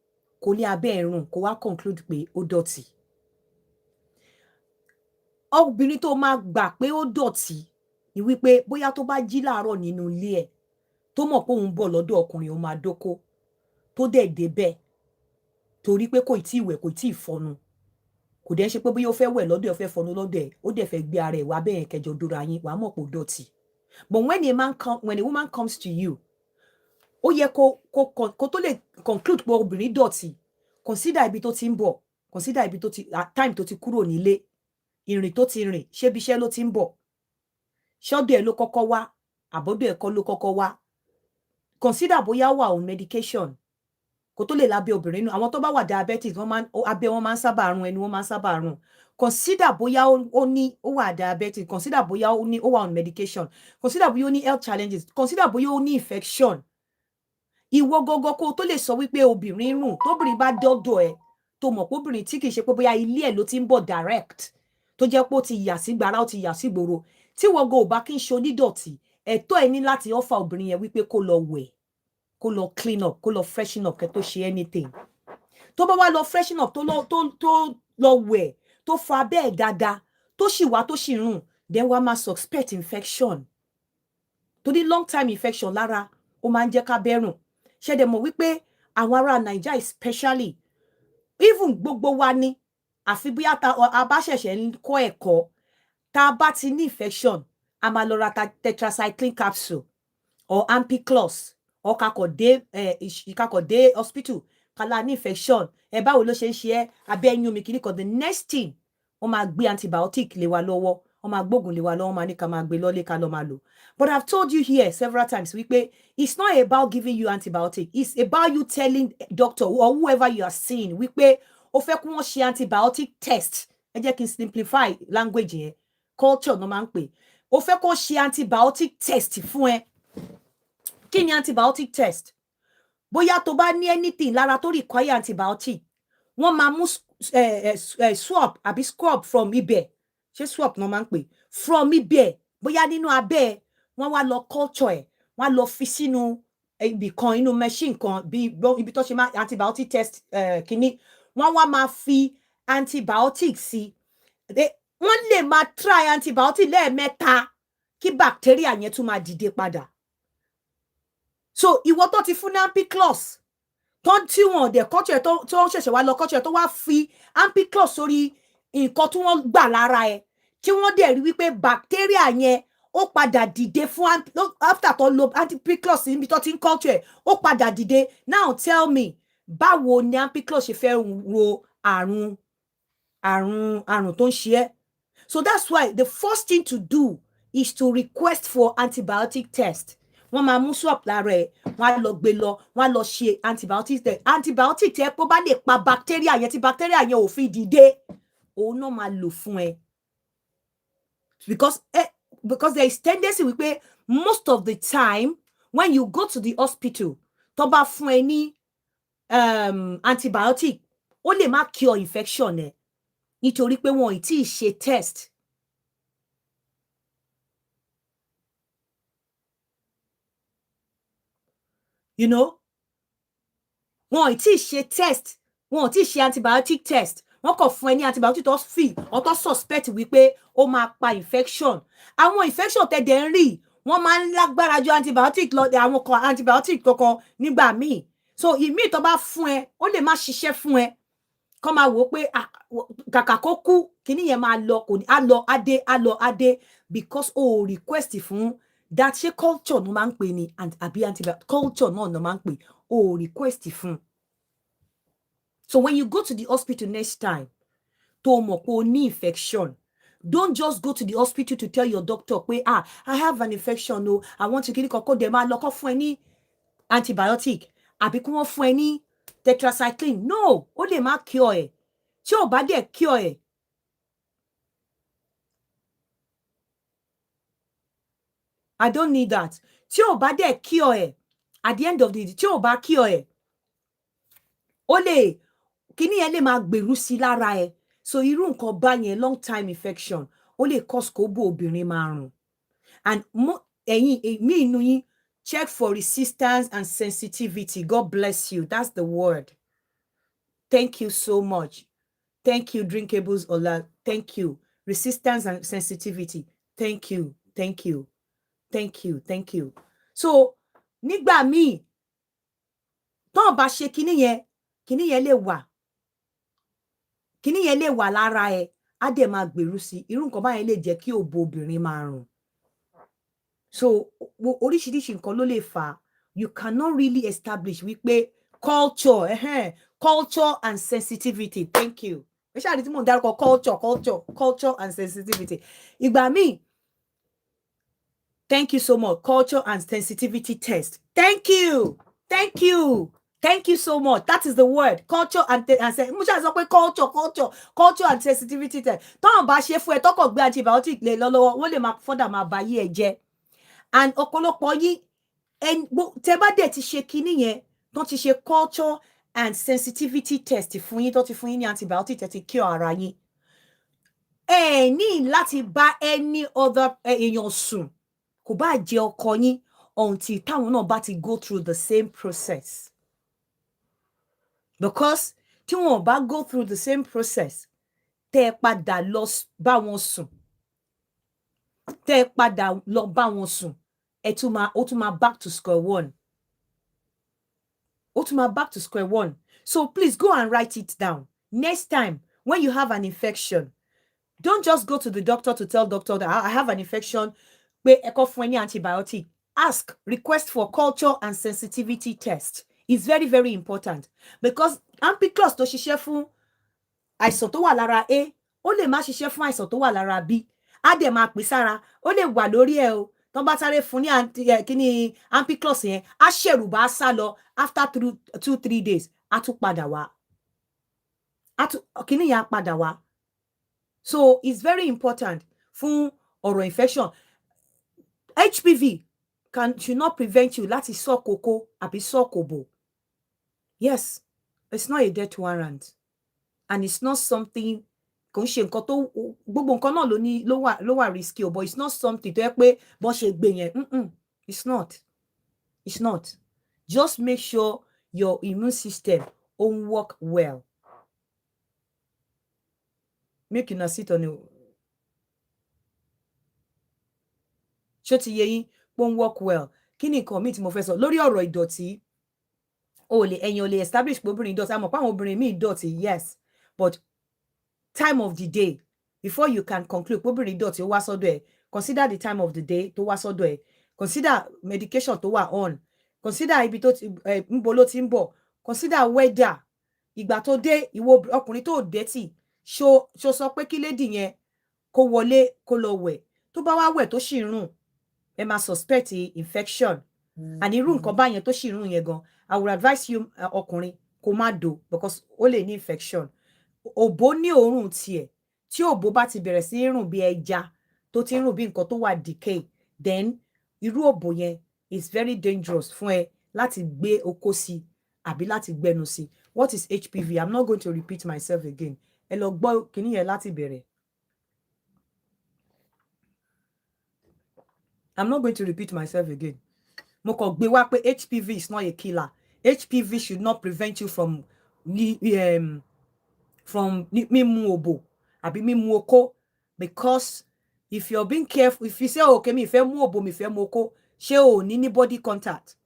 kó ní abẹ́ rùn kó wá conclude pé ó dọ̀tí. Obìnrin tó máa gbà pé ó dọ̀tí ni wípé bóyá tó bá jí láàárọ̀ nínú ilé ẹ̀ tó mọ̀ pé òun bọ̀ lọ́dọ̀ ọkùnrin òun máa dóko tó dẹ̀ débẹ̀ torí pé kò tí ì wẹ̀ kò tí ì fọnu kò dẹ̀ ṣe pé bóyá ó fẹ́ wẹ̀ lọ́dọ̀ ẹ̀ ó fẹ́ fọnu lọ́dọ̀ ẹ̀ ó dẹ̀ fẹ́ gbé ara ẹ̀ wá bẹ́ẹ̀ kẹjọ dóra yín wàá mọ̀ pé ó dọ̀tí. But when a woman comes to you ó yẹ kó tó lè conclude pé obìnrin dọ̀tí consider ibi tó ti ń bọ̀ consider ibi tó ti time tó ti kúrò nílé ìrìn tó ti rìn ṣé bí iṣẹ́ ló ti ń bọ̀ ṣọ́dọ̀ ẹ̀ ló kọ́kọ́ wá àbọ̀dọ̀ ẹ̀ kọ́ ló kọ́kọ́ wá consider bóyá wà on medication kó tó lè lábẹ́ obìnrin nù àwọn tó bá wà diabetic abẹ́ wọn máa ń sábà rún ẹnu wọn máa ń sábà rún consider bóyá ó wà diabetic consider bóyá ó wà on medication consider bóyá ó ní health challenges consider bóyá ó ní infection ìwọ gọgọ kó tó lè sọ wípé obìnrin rùn tóbìnrin bá dọ́dọ̀ ẹ̀ tó mọ̀ pé obìnrin tí kì í ṣe pé bóyá ilé ẹ̀ ló ti ń bọ̀ direct tó jẹ́ pé ó ti yà sí gbàrà ó ti yà sí gbòòrò tí wọ́n go bá kí n ṣe onídọ̀tí ẹ̀tọ́ ẹ̀ ní láti offer obìnrin yẹn wípé kó lọ wẹ̀ kó lọ clean up kó lọ freshen up kẹ́ tó ṣe anything tó bá wá lọ freshen up tó lọ wẹ̀ tó fa bẹ́ẹ̀ dáadáa tó sì wá tó sì rùn then wá máa suspect infection torí long time infection lára ó máa ń jẹ́ ká bẹ́rùn ṣẹ́dẹ̀ mọ̀ wípé àwọn ará Naija especially even gbogbo wa ní àfi bí a bá ṣẹ̀ṣẹ̀ ń kọ́ ẹ̀kọ́ tá a bá ti ní infection a máa lọ ra tetracycline capsule or ampiclox or kakọ̀ dé hospital kala ní infection báwo ló ṣe ń ṣe ẹ́ abẹ́ yún mi kìíní kan the next thing wọ́n máa gbé antibiotic lé wa lọ́wọ́ wọ́n máa gbógun lé wa lọ́wọ́ wọ́n máa ní ká máa gbé lọ́lé ká lọ́ máa lò but I've told you here several times wípé it's not about giving you antibiotic it's about you telling doctor or whoever you are seeing wípé ó fẹ́ kí wọ́n ṣe antibiotic test ẹ jẹ́ kí n simplify language yẹn culture ló máa ń pè ó fẹ́ kó ṣe antibiotic test fún ẹ kí ni antibiotic test bóyá tó bá ní anything lára tó require antibiotic wọ́n máa mú swab àbí scrub from ibẹ̀ ṣé swab ló máa ń pè from ibẹ̀ bóyá nínú abẹ́ wọ́n wá lọ culture ẹ̀ wọ́n á lọ fi sínú ibì kan inú machine kan bí ibi tó ṣe máa antibiotic test kìíní wọ́n wá máa fi antibiotic sí wọ́n lè máa try antibiotic lẹ́ẹ̀mẹ́ta kí bacteria yẹn tún máa dìde padà so ìwọ tó ti fún ní ampiclox tó tí wọn dẹ̀ culture tó ṣẹ̀ṣẹ̀ wá lọ culture tó wá fi ampiclox sórí nǹkan tí wọ́n gbà lára ẹ̀ tí wọ́n dẹ̀ rí wípé bacteria yẹn ó padà dìde fún after tó lo ampiclox níbi tó ti ń culture ó padà dìde now tell me báwo ni ampiclox ṣe fẹ́ wo àrùn tó ń ṣe ẹ́ so that's why the first thing to do is to request for antibiotic test wọ́n máa mú swab lára ẹ̀ wọ́n á lọ gbé lọ wọ́n á lọ ṣe antibiotic test antibiotic tẹ́ pé bá lè pa bacteria yẹn tí bacteria yẹn ò fi dìde òun náà máa lò fún ẹ because because there is tendency wípé most of the time when you go to the hospital tó bá fún ẹ ní antibiotic ó lè má cure infection ẹ nítorí pé wọn ì tí ì ṣe test. You know, wọn ì tí ì ṣe test, wọn ò tí ì ṣe antibiotic test, wọn kàn fún ẹ ní antibiotic tó fi ọtọ suspect wípé ó máa pa infection. Àwọn infection tẹ̀dẹ̀ ń rí wọ́n máa ń lágbára ju antibiotic lọ, àwọn kan antibiotic kankan nígbà míì. So ìmíì tó bá fún ẹ ó lè má ṣiṣẹ́ fún ẹ kọ́ máa wò ó pé kàkà kó kú kíní yẹn máa lọ kò ní á lọ adé because o request fún that ṣe culture ló máa ń pè ní àbí antibiotic culture náà ló máa ń pè o request fún. So when you go to the hospital next time tó mọ̀ pé o ní infection, don't just go to the hospital to tell your doctor pé I have an infection o I want to kíní kankan dẹ̀ máa lọ kọ́ fún ẹ ní antibiotic àbí kí wọ́n fún ẹ ní tetracycline. No, ó lè má cure ẹ̀. Tí ò bá dẹ̀ cure ẹ̀, I don't need that. Tí ò bá dẹ̀ cure ẹ̀, at the end of the day, tí ò bá cure ẹ̀, ó lè kíní yẹn lè máa gbèrú sí lára ẹ̀. So irú nǹkan bá yẹn long time infection ó lè cause kó bó obìnrin máa rùn. And ẹ̀yin mi inú yín check for resistance and sensitivity. God bless you. That's the word. Thank you so much. Thank you, Drinkables Ola. Thank you. Resistance and sensitivity. Thank you. Thank you. Thank you. Thank you. So, nígbà míì, tó bá ṣe kíní yẹn lè wà. Kíní yẹn lè wà lára ẹ, á dẹ̀ máa gbèrú sí. Irú nǹkan báyẹn lè jẹ́ kí òbò obìnrin máa rùn. So, oríṣiríṣi nǹkan ló lè fà. You cannot really establish wípé culture and sensitivity. Thank you. Ẹ ṣáà rí tí mò ń dárúkọ culture and sensitivity. Ìgbà míì, thank you so much. Culture and sensitivity test. Thank you. Thank you. Thank you so much. That is the word. Culture and culture and sensitivity test. Tọ́n bá ṣe fún ẹ tọ́kọ̀ gbé antibiotic lé lọ́wọ́, wọ́n lè máa fọ́dà máa ba yí ẹ jẹ́. And ọ̀pọ̀lọpọ̀ yín tẹ́ bá dẹ̀ ti ṣe kíní yẹn, tó ti ṣe culture and sensitivity test fún yín, tó ti fún yín ní antibiotic tẹ́ ti cure ara yín. Ẹ ní láti bá any other èèyàn sùn. Kò bá jẹ́ ọkọ yín until táwọn náà bá ti go through the same process. Because tí wọ́n bá go through the same process, tẹ́ padà lọ bá wọn sùn. Tẹ́ padà lọ bá wọn sùn. Ó tún máa back to square one. Ó tún máa back to square one. So please go and write it down. Next time, when you have an infection, don't just go to the doctor to tell doctor that I have an infection. Pé ẹ kọ fún ẹ ní antibiotic. Ask, request for culture and sensitivity test. It's very, very important. Because ampiclox tó ṣiṣẹ́ fún àìsàn tó wà lára A, ó lè má ṣiṣẹ́ fún àìsàn tó wà lára B. Á dẹ̀ máa pè sára, ó lè wà lórí ẹ o. Tọ́n bá sáré fún ní kíní ampiclox yẹn, á ṣẹ̀rù bá sá lọ after 2-3 days, á tún padà wá. Kíní yẹn á padà wá. So it's very important fún ọ̀rọ̀ infection. HPV should not prevent you láti sọ kókó àbí sọ kòbò. Yes, it's not a death warrant. And it's not something kò ń ṣe nǹkan tó gbogbo nǹkan náà ló wà risky o, but it's not something tó yẹ pé bọ́n ṣe gbé yẹn. It's not. It's not. Just make sure your immune system won't work well. Make una sit on it. Ṣó ti yé yín won't work well. Kí ni nǹkan mi tí mo fẹ́ sọ lórí ọ̀rọ̀ ìdọ̀tí? Ẹ̀yin ò lè establish pé obìnrin ìdọ̀tí. A mọ̀ pé àwọn obìnrin mi ìdọ̀tí, yes. But time of the day, before you can conclude pé obìnrin ìdọ̀tí ó wá sọ́dọ̀ ẹ̀, consider the time of the day tó wá sọ́dọ̀ ẹ̀. Consider medication tó wà on. Consider ibi tó ti ńbo ló ti ń bọ̀. Consider weather. Ìgbà tó dé, ìwọ ọkùnrin tó dẹ́tì, ṣó sọ pé kí lady yẹn kó wọlé kó lọ wẹ̀. Tó bá wá wẹ̀ tó ṣì ń rùn, ẹ máa suspect infection. And irú nǹkan bá yẹn tó ṣì ń rùn yẹn gan, I would advise you ọkùnrin kó má dò because ó lè ní infection. Òbó ní òórùn tiẹ̀. Tí òbó bá ti bẹ̀rẹ̀ sí rùn bí ẹja, tó ti ń rùn bí nǹkan tó wà decay, then irú òbò yẹn is very dangerous fún ẹ láti gbé okó sí àbí láti gbẹnu sí. What is HPV? I'm not going to repeat myself again. Ẹ lọ gbọ́ kíní yẹn láti bẹ̀rẹ̀. I'm not going to repeat myself again. Mo kàn gbé wá pé HPV is not a killer. HPV should not prevent you from mímú òbò àbí mímú okó, because if you're being careful, if you say okay, mi fẹ́ mú òbò, mi fẹ́ mú okó, ṣé o ní body contact,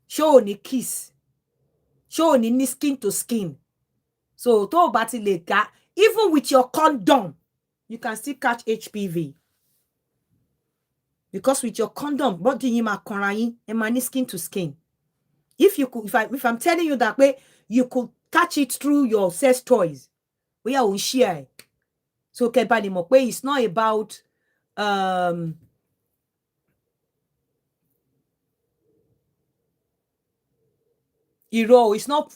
ṣé o ní kiss, ṣé o ní skin to skin, so tó o bá ti lè ká, even with your condom you can still catch HPV, because with your condom body yín máa kanra yín, ẹ máa ní skin to skin. If I'm telling you that way, you could catch it through your sex toys. We are share. So kebali mo pé it's not about it's not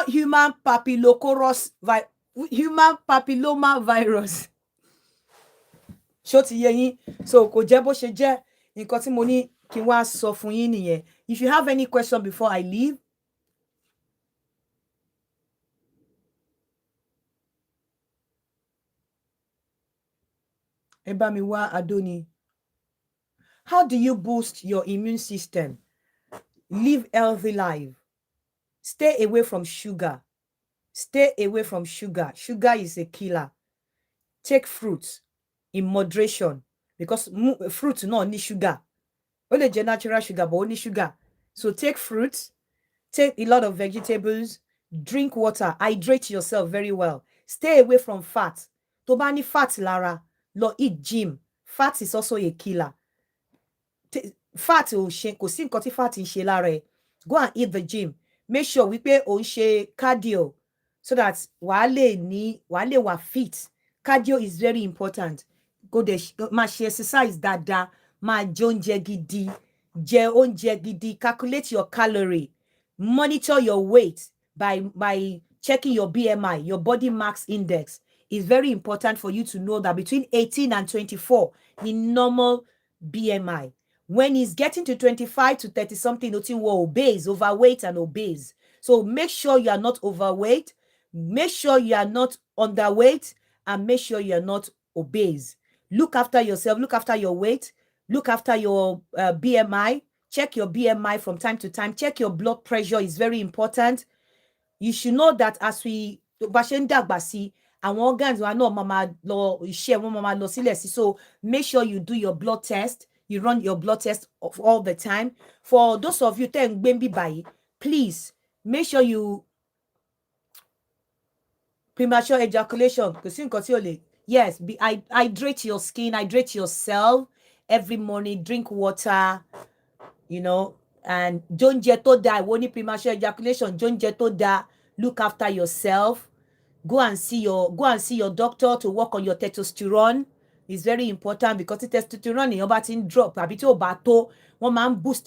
human papilloma virus. Ṣó ti yé yín? So kò jẹ́ bó ṣe jẹ́, nǹkan tí mo ní kí n wá sọ fún yín nìyẹn. If you have any question before I leave, ẹ bá mi wá Adoni. How do you boost your immune system? Live healthy life. Stay away from sugar. Stay away from sugar. Sugar is a killer. Take fruits in moderation, because fruits no need sugar. Only natural sugar, but only sugar. So take fruits, take a lot of vegetables, drink water, hydrate yourself very well. Stay away from fat. Tó bá ní fat lára, lọ eat gym. Fat is also a killer. Fat kò sí nǹkan tí fat ń ṣe lára ẹ. Go and eat the gym. Make sure wípé o ń ṣe cardio, so that wàá lè wà fit. Cardio is very important. Go there, máa ṣe exercise dáadáa, máa jẹ oúnjẹ gidi, calculate your calorie, monitor your weight by checking your BMI, your body mass index. It's very important for you to know that between 18 and 24, the normal BMI. When it's getting to 25 to 30 something, nothing will obese, overweight and obese. So make sure you are not overweight, make sure you are not underweight, and make sure you are not obese. Look after yourself, look after your weight, look after your BMI, check your BMI from time to time, check your blood pressure is very important. You should know that as we àwọn organs wa náà máa lọ iṣẹ́ wọn máa lọ sílẹ̀ sí. So make sure you do your blood test, you run your blood test all the time. For those of you tẹ́ ń gbé bí báyìí, please make sure you premature ejaculation, kò sí nǹkan tí ó lè. Yes, hydrate your skin, hydrate yourself every morning, drink water, you know, and jóúnjẹ tó dáa, ìwọ ní premature ejaculation, jóúnjẹ tó dáa, look after yourself. Go and see your doctor to work on your testosterone. It's very important, because the testosterone èèyàn bá ti ń drop àbí tí ò bá tó, wọ́n máa ń boost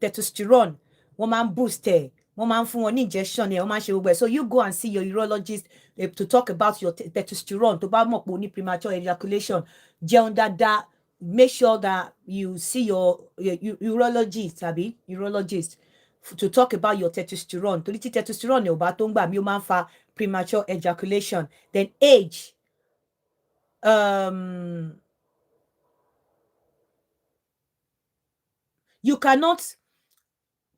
testosterone, wọ́n máa ń boost ẹ̀, wọ́n máa ń fún wọn ní injection ẹ̀, wọ́n máa ń ṣe gbogbo ẹ̀. So you go and see your urologist to talk about your testosterone. Tó bá mọ̀ pé o ní premature ejaculation, jẹun dáadáa. Make sure that you see your urologist to talk about your testosterone. Torí tí testosterone ò bá tó ń gbà mí, ó máa ń fa premature ejaculation. Then age. You cannot.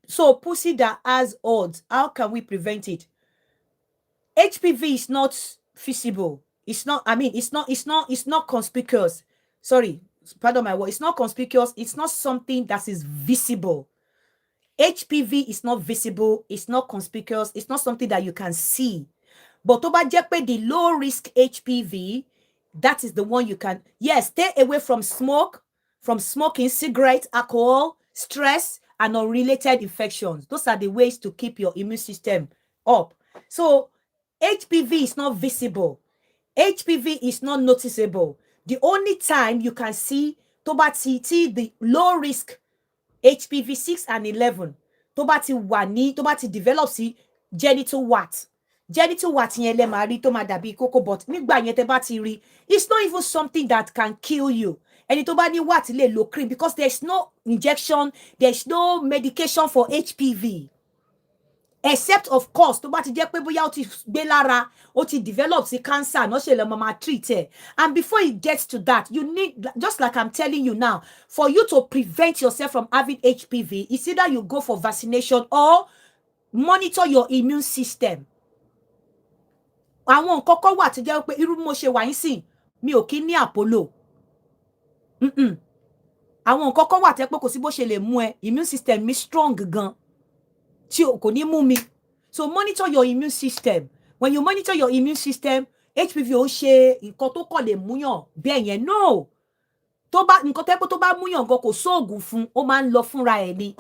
So pussy that has odds, how can we prevent it? HPV is not visible. It's not, it's not conspicuous. Sorry, pardon my word. It's not conspicuous. It's not something that is visible. HPV is not visible. It's not conspicuous. It's not something that you can see. But tó bá jẹ́ pé the low risk HPV, that is the one you can. Yes, stay away from smoke, from smoking, cigarettes, alcohol, stress, and unrelated infections. Those are the ways to keep your immune system up. So HPV is not visible. HPV is not noticeable. The only time you can see tó bá ti the low risk HPV 6 and 11, tó bá ti develop sí genital wart. genital wart yẹn lẹ máa rí tó máa dàbí kókó, but nígbà yẹn tẹ́ bá ti rí, it's not even something that can kill you. Ẹni tó bá ní wart lè lo cream, because there's no injection, there's no medication for HPV. Except of course tó bá ti jẹ́ pé bóyá ó ti gbé lára, ó ti develop sí cancer, no ṣe lè máa treat ẹ̀. And before it gets to that, you need, just like I'm telling you now, for you to prevent yourself from having HPV, it's either you go for vaccination or monitor your immune system. Àwọn nǹkan kan wà tó jẹ́ pé irú mo ṣe wà yín sìn, mi ò kí ní Apollo. Àwọn nǹkan kan wà tó jẹ́ pé kò sí bó ṣe lè mú ẹ, immune system mi strong gan. Tí o kò ní mú mi. So monitor your immune system. When you monitor your immune system, HPV ó ṣe nǹkan tó kàn lè múyàn bẹ́ẹ̀ yẹn. No. Tó bá nǹkan tó jẹ́ pé tó bá múyàn gan kò sóògùn fún, ó máa ń lọ fúnra ẹ̀ ni.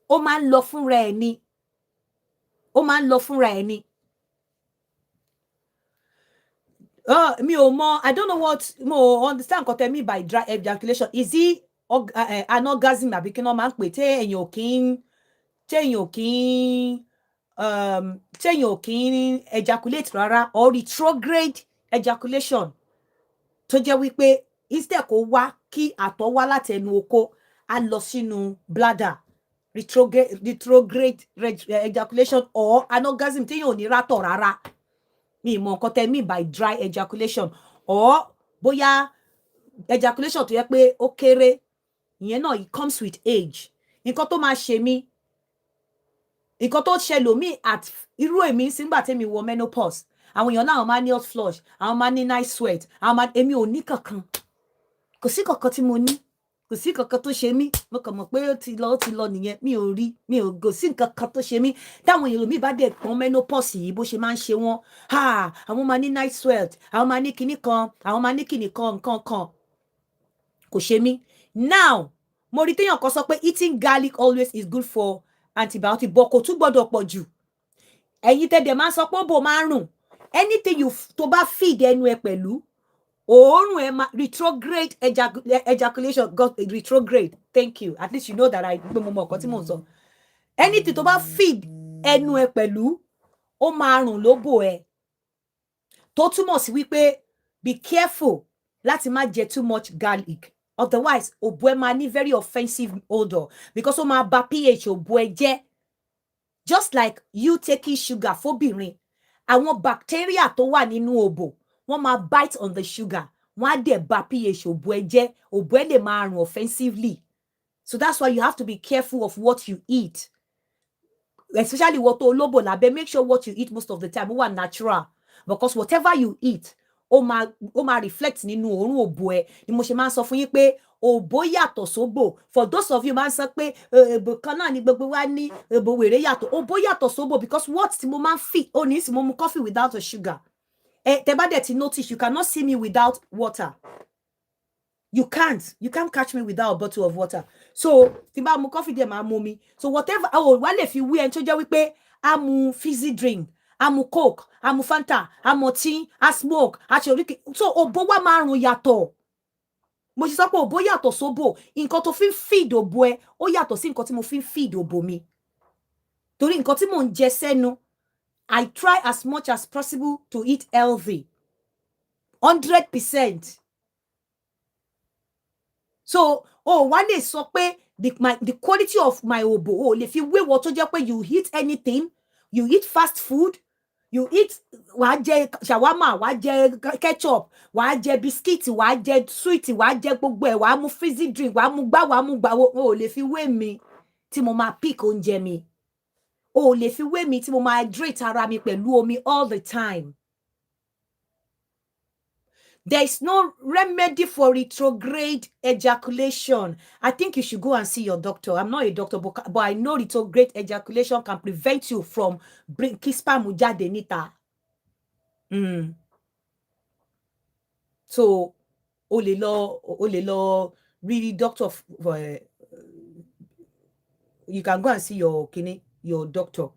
Ó máa ń lọ fúnra ẹ̀ ni. Ó máa ń lọ fúnra ẹ̀ ni. Mi ò mọ̀, I don't know what, mo understand nǹkan tẹ́ mean by dry ejaculation. Is it an orgasm àbí kí wọ́n máa ń pè téèyàn ò kí ń ejaculate rárá, or retrograde ejaculation tó jẹ́ wípé instead kó wá kí àtọ̀ wá láti ẹnu okó á lọ sínú bladder. Retrograde ejaculation or an orgasm téèyàn ò ní rátọ̀ rárá. Mi mọ̀ nǹkan tẹ́ mean by dry ejaculation, or bóyá ejaculation tó yẹ pé ó kéré, ìyẹn náà it comes with age. Nǹkan tó máa ṣe mí, nǹkan tó ṣẹlòmíì at irú èmi sígbà tẹ́mi wọ menopause, àwọn èèyàn náà máa ní hot flush, àwọn máa ní night sweat, àwọn máa, èmi ò ní kankan. Kò sí kankan tí mo ní, kò sí kankan tó ṣe mí. Mo kàn mọ̀ pé ó ti lọ nìyẹn. Mi ò rí, mi ò kò sí nǹkan tó ṣe mí. Táwọn èèyàn mi bá dẹ̀ pọ́n menopause yìí bó ṣe máa ń ṣe wọ́n, àwọn máa ní night sweat, àwọn máa ní kinní kan, àwọn máa ní kinní kan, nǹkan kan. Kò ṣe mí. Now, mo rí téèyàn kan sọ pé eating garlic always is good for antibiotic, but kò tún gbọdọ̀ pọ̀ jù. Ẹ̀yin tẹ́ dẹ̀ máa sọ pé ó bò máa ń rùn. Anything you tó bá feed ẹnu ẹ pẹ̀lú, òórùn ẹ máa retrograde ejaculation, retrograde. Thank you. At least you know that I gbé mo mọ̀ nǹkan tí mò ń sọ. Anything tó bá feed ẹnu ẹ pẹ̀lú, ó máa rùn lóbò ẹ. Tó túmọ̀ sí wípé be careful láti má jẹ too much garlic. Otherwise, òbò ẹ máa ní very offensive odor, because ó máa bà pH òbò ẹ jẹ́. Just like you taking sugar fóbìnrin, àwọn bacteria tó wà nínú òbò, wọ́n máa bite on the sugar, wọ́n á dẹ̀ bà pH òbò ẹ jẹ́, òbò ẹ lè máa rùn offensively. So that's why you have to be careful of what you eat. Especially what olóbò lábẹ́, make sure what you eat most of the time ó wà natural, because whatever you eat, ó máa reflect nínú òórùn òbò ẹ. Ni mo ṣe máa ń sọ fún yín pé òbò yàtọ̀ sóbò. For those of you máa ń sọ pé òbò kan náà ni gbogbo wa ní, òbò wèrè yàtọ̀. Òbò yàtọ̀ sóbò, because what tí mo máa ń feed, ó ní sì mo mu coffee without a sugar. Tẹ́ bá dẹ̀ ti notice, you cannot see me without water. You can't catch me without a bottle of water. So tí bá mu coffee dẹ̀ máa mu mi. So whatever, wá lè fi wí ẹni tó jẹ́ wípé a mu fizzy drink, a mu coke, a mu fanta, a mu tea, a smoke, a ṣe oríkì. So òbò wa máa rùn yàtọ̀. Mo ṣe sọ pé òbò yàtọ̀ sóbò. Nǹkan tó fi ń feed òbò ẹ, ó yàtọ̀ sí nǹkan tí mo fi ń feed òbò mi. Torí nǹkan tí mò ń jẹ sẹ́nu, I try as much as possible to eat healthy. 100%. So, wá lè sọ pé the quality of my òbò, lè fi wé wọ tó jẹ́ pé you eat anything, you eat fast food, you eat, wàá jẹ shawarma, wàá jẹ ketchup, wàá jẹ biscuit, wàá jẹ sweet, wàá jẹ gbogbo ẹ̀, wàá mu fizzy drink, wàá mu gbá, lè fi wé mi tí mo máa pick oúnjẹ mi. Lè fi wé mi tí mo máa hydrate ara mi pẹ̀lú omi all the time. There is no remedy for retrograde ejaculation. I think you should go and see your doctor. I'm not a doctor, but I know retrograde ejaculation can prevent you from kí sperm jáde níta. So, o lè lọ really doctor. You can go and see your doctor.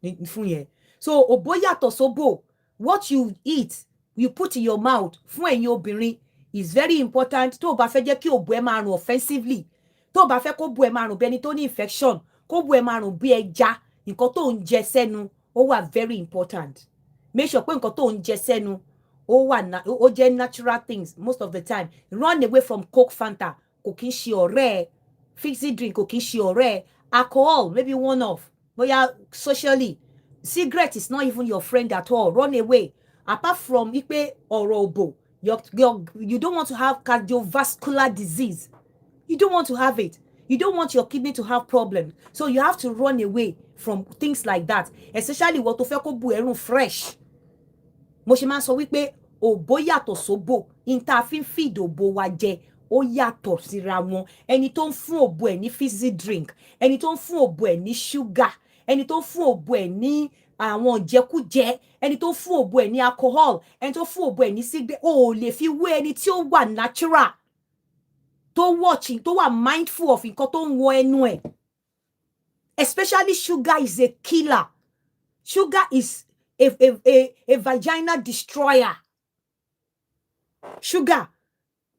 Fún yẹn. So, òbò yàtọ̀ sóbò. What you eat, you put in your mouth fún ẹ̀yin obìnrin is very important. Tó bá fẹ́ jẹ́ kí òbò ẹ máa rùn offensively, tó bá fẹ́ kó bu ẹ máa rùn bí ẹni tó ní infection, kó bu ẹ máa rùn bí ẹja, nǹkan tó ń jẹ sẹ́nu ó wà very important. Make sure pé nǹkan tó ń jẹ sẹ́nu ó jẹ́ natural things most of the time. Run away from Coke, Fanta, kò kí ń ṣe ọ̀rẹ́ ẹ. Fizzy drink kò kí ń ṣe ọ̀rẹ́ ẹ. Alcohol, maybe one off. Bóyá socially. Cigarette is not even your friend at all. Run away. Apart from ipe ọ̀rọ̀ òbò, you don't want to have cardiovascular disease. You don't want to have it. You don't want your kidney to have problems. So you have to run away from things like that. Especially what tó fẹ́ kó bu ẹ̀rùn fresh. Mo ṣe máa sọ wípé òbò yàtọ̀ sóbò. Ìta fi ń feed òbò wa jẹ. Ó yàtọ̀ síra wọn. Ẹni tó ń fún òbò ẹ̀ ní fizzy drink. Ẹni tó ń fún òbò ẹ̀ ní sugar. Ẹni tó ń fún òbò ẹ̀ ní àwọn jẹkújẹ. Ẹni tó ń fún òbò ẹ̀ ní alcohol. Ẹni tó ń fún òbò ẹ̀ ní cigarette. O ò lè fi wé ẹni tí ó wà natural. Tó watching, tó wà mindful of nǹkan tó ń wọ ẹnu ẹ̀. Especially sugar is a killer. Sugar is a vagina destroyer. Sugar.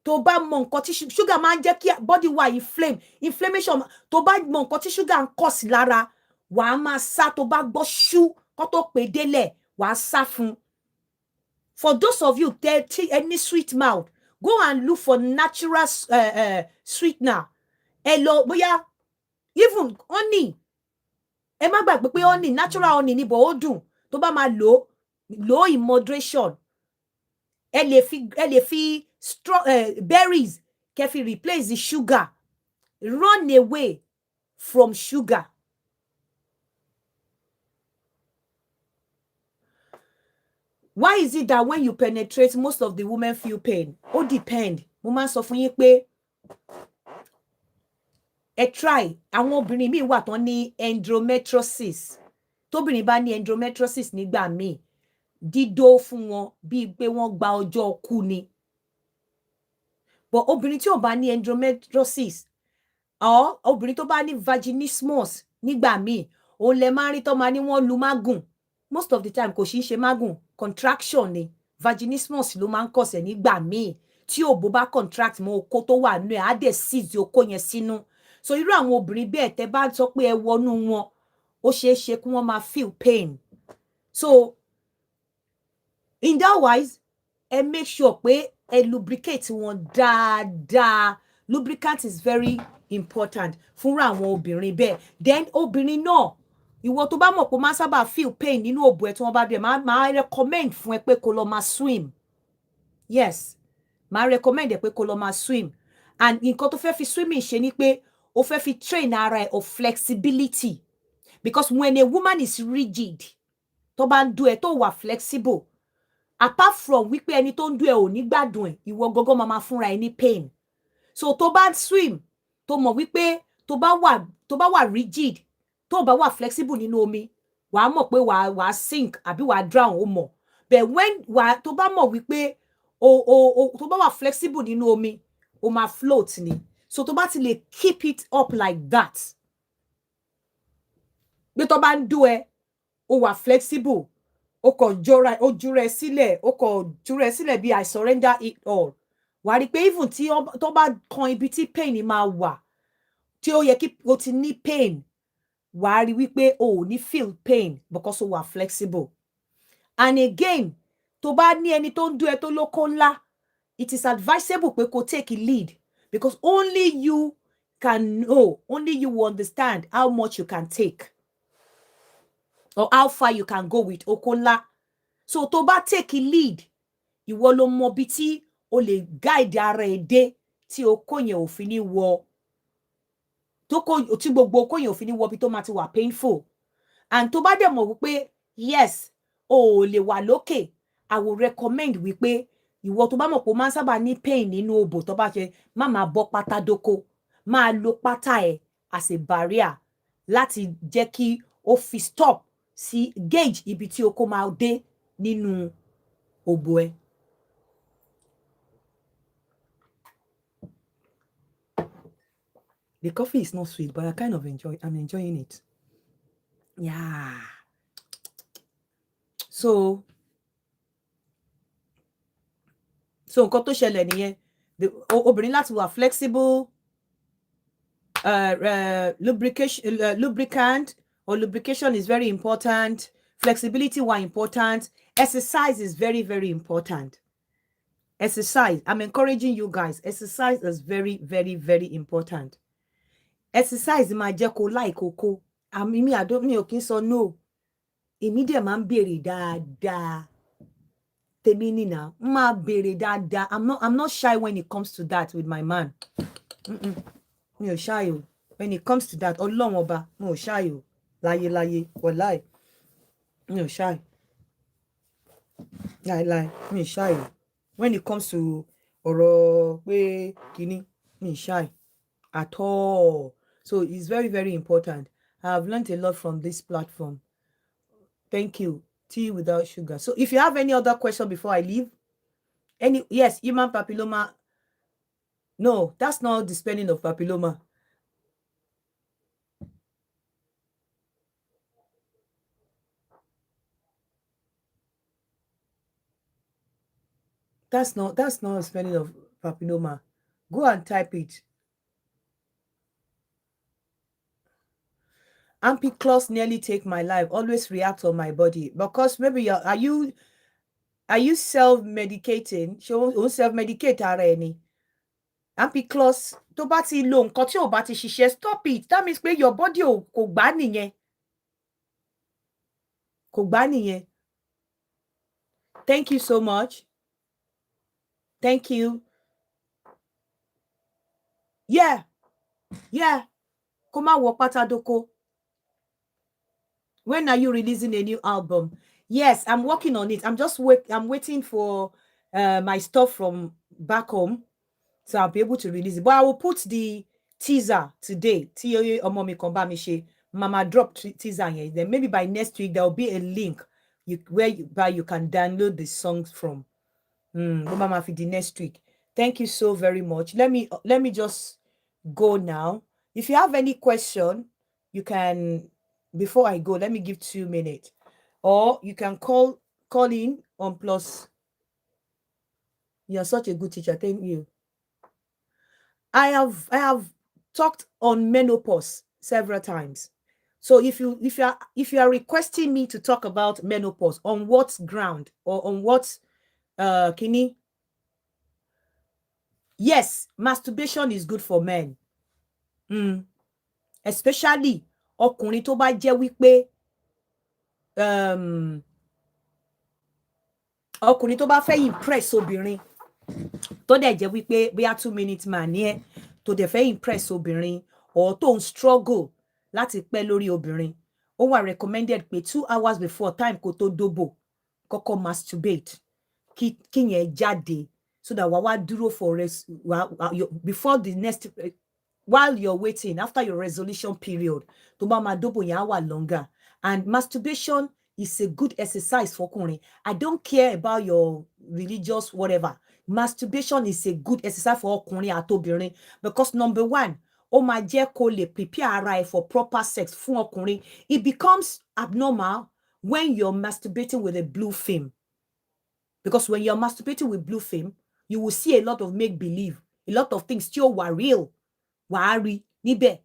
Tó bá mọ nǹkan tí sugar máa ń jẹ́ kí body wa inflammation. Tó bá mọ nǹkan tí sugar ń cause lára, wàá máa sá. Tó bá gbọ́ ṣú kó tó pè délẹ̀, wàá sá fún. For those of you that any sweet mouth, go and look for natural sweetener. Hello, bóyá even honey. Ẹ má gbàgbé pé honey, natural honey ni bó ó dùn. Tó bá máa lò in moderation. Ẹ lè fi berries kẹ́ fi replace the sugar. Run away from sugar. Why is it that when you penetrate, most of the women feel pain? Ó depend. Mo máa ń sọ fún yín pé ẹ try. Àwọn obìnrin míì wà tán ní endometriosis. Tóbìnrin bá ní endometriosis nígbà míì, dídó fún wọn bíi pé wọ́n gba ọjọ́ kú ni. But obìnrin tí ò bá ní endometriosis, or obìnrin tó bá ní vaginismus nígbà míì, òun lè máa rí tó máa ní wọ́n lu mágùn. Most of the time kò sí ṣe mágùn, contraction ni. Vaginismus ló máa ń kọ̀sẹ̀ nígbà míì. Tí òbò bá contract mọ́ okó tó wà nínú ẹ̀, á dẹ̀ seize okó yẹn sínú. So irú àwọn obìnrin bẹ́ẹ̀ tẹ́ bá sọ pé ẹ wọnú wọn, ó ṣeé ṣe kí wọ́n máa feel pain. So in that wise, ẹ make sure pé ẹ lubricate wọn dáadáa. Lubricant is very important fúnra àwọn obìnrin bẹ́ẹ̀. Then obìnrin náà, ìwọ tó bá mọ̀ pé máa sábà feel pain nínú òbò ẹ̀ tí wọ́n bá dé, máa recommend fún ẹ pé kó lọ máa swim. Yes, máa recommend ẹ pé kó lọ máa swim. And nǹkan tó fẹ́ fi swimming ṣe ni pé ó fẹ́ fi train ara ẹ̀ of flexibility. Because when a woman is rigid, tó bá ń do ẹ tó wà flexible, apart from wípé ẹni tó ń do ẹ ò ní gbádùn ẹ, ìwọ gọ́gọ́ máa fúnra ẹ ní pain. So tó bá swim, tó mọ̀ wípé tó bá wà rigid, tó bá wà flexible nínú omi, wàá mọ̀ pé wàá sink àbí wàá drown, ó mọ̀. But when tó bá mọ̀ wípé tó bá wà flexible nínú omi, ó máa float ni. So tó bá ti lè keep it up like that. Bí tó bá ń do ẹ, ó wà flexible. Ó kàn ojú rẹ̀ sílẹ̀ bí I surrender it all. Wàá rí pé even tí tó bá kan ibi tí pain máa wà, tí ó yẹ kí o ti ní pain, wàá rí wípé o ò ní feel pain because o wà flexible. And again, tó bá ní ẹni tó ń do ẹ tó lóko ńlá, it is advisable pé kó take a lead, because only you can know, only you will understand how much you can take or how far you can go with oko ńlá. So tó bá take a lead, ìwọ ló mọ bí tí o lè guide ara ẹ dé tí oko yẹn ò fi ní wọ, tí gbogbo oko yẹn ò fi ní wọ bí tó máa ti wà painful. And tó bá dẹ̀ mọ̀ wípé yes, o ò lè wà lókè, I will recommend wípé ìwọ tó bá mọ̀ pé o máa ń sábà ní pain nínú òbò tó bá ṣe, má máa bọ́ pátá dóko, máa lo pátá ẹ̀ as a barrier láti jẹ́ kí o fi stop sí gauge ibi tí oko máa dé nínú òbò ẹ̀. The coffee is not sweet, but I kind of I'm enjoying it. Yeah. So nǹkan tó ṣẹlẹ̀ nìyẹn. Obìnrin láti wà flexible. lubricant or lubrication is very important. Flexibility was important. Exercise is very, very important. Exercise. I'm encouraging you guys. Exercise is very, very, very important. Exercise máa jẹ́ kó like kókó. Àmì mi àdó mi ò kí ń sọ no. Èmi dẹ̀ máa ń béèrè dáadáa. Tèmi ni now. Máa béèrè dáadáa. I'm not shy when it comes to that with my man. Mi ò shy o. When it comes to that, Ọlọ́run ọba, mi ò shy o. Láyé, wàláì. Mi ò shy. Láíláí, mi ò shy o. When it comes to ọ̀rọ̀ pé kíní, mi ò shy at all. So it's very, very important. I've learned a lot from this platform. Thank you. Tea without sugar. So if you have any other question before I leave, yes, human papilloma. No, that's not the spelling of papilloma. That's not a spelling of papilloma. Go and type it. Ampiclox nearly take my life. Always react on my body. Because maybe are you self-medicating? Show self-medicate already. Ampiclox tó bá ti lo nǹkan tí ò bá ti ṣiṣẹ́, stop it. That means pé your body kò gbà nìyẹn. Kò gbà nìyẹn. Thank you so much. Thank you. Yeah. Kó má wọ pátá dóko. When are you releasing a new album? Yes, I'm working on it. I'm waiting for my stuff from back home, so I'll be able to release it. But I will put the teaser today. Mama drop teaser here. Then maybe by next week there will be a link where you can download the songs from. Mama for the next week. Thank you so very much. Let me just go now. If you have any question, you can. Before I go, let me give 2 minutes. Or you can call in on plus. You're such a good teacher. Thank you. I have talked on menopause several times. So if you are requesting me to talk about menopause, on what ground or on what kini? Yes, masturbation is good for men. Especially ọkùnrin tó bá jẹ́ wípé ọkùnrin tó bá fẹ́ impress obìnrin tó dẹ̀ jẹ́ wípé bóyá 2 minutes man ní ẹ tó dẹ̀ fẹ́ impress obìnrin or tó ń struggle láti pẹ́ lórí obìnrin, ó wà recommended pé 2 hours before time kó tó dóbò kọ́kọ́ masturbate kí yẹn jáde so that wàá wá dúró for before the next while you're waiting after your resolution period tó bá máa dóbò yẹn á wà longer. And masturbation is a good exercise for ọkùnrin. I don't care about your religious whatever. Masturbation is a good exercise for ọkùnrin àtobìnrin because number one, ó máa jẹ́ kó lè prepare ara ẹ for proper sex fún ọkùnrin. It becomes abnormal when you're masturbating with a blue film. Because when you're masturbating with blue film, you will see a lot of make-believe, a lot of things still were real. Wari níbẹ̀.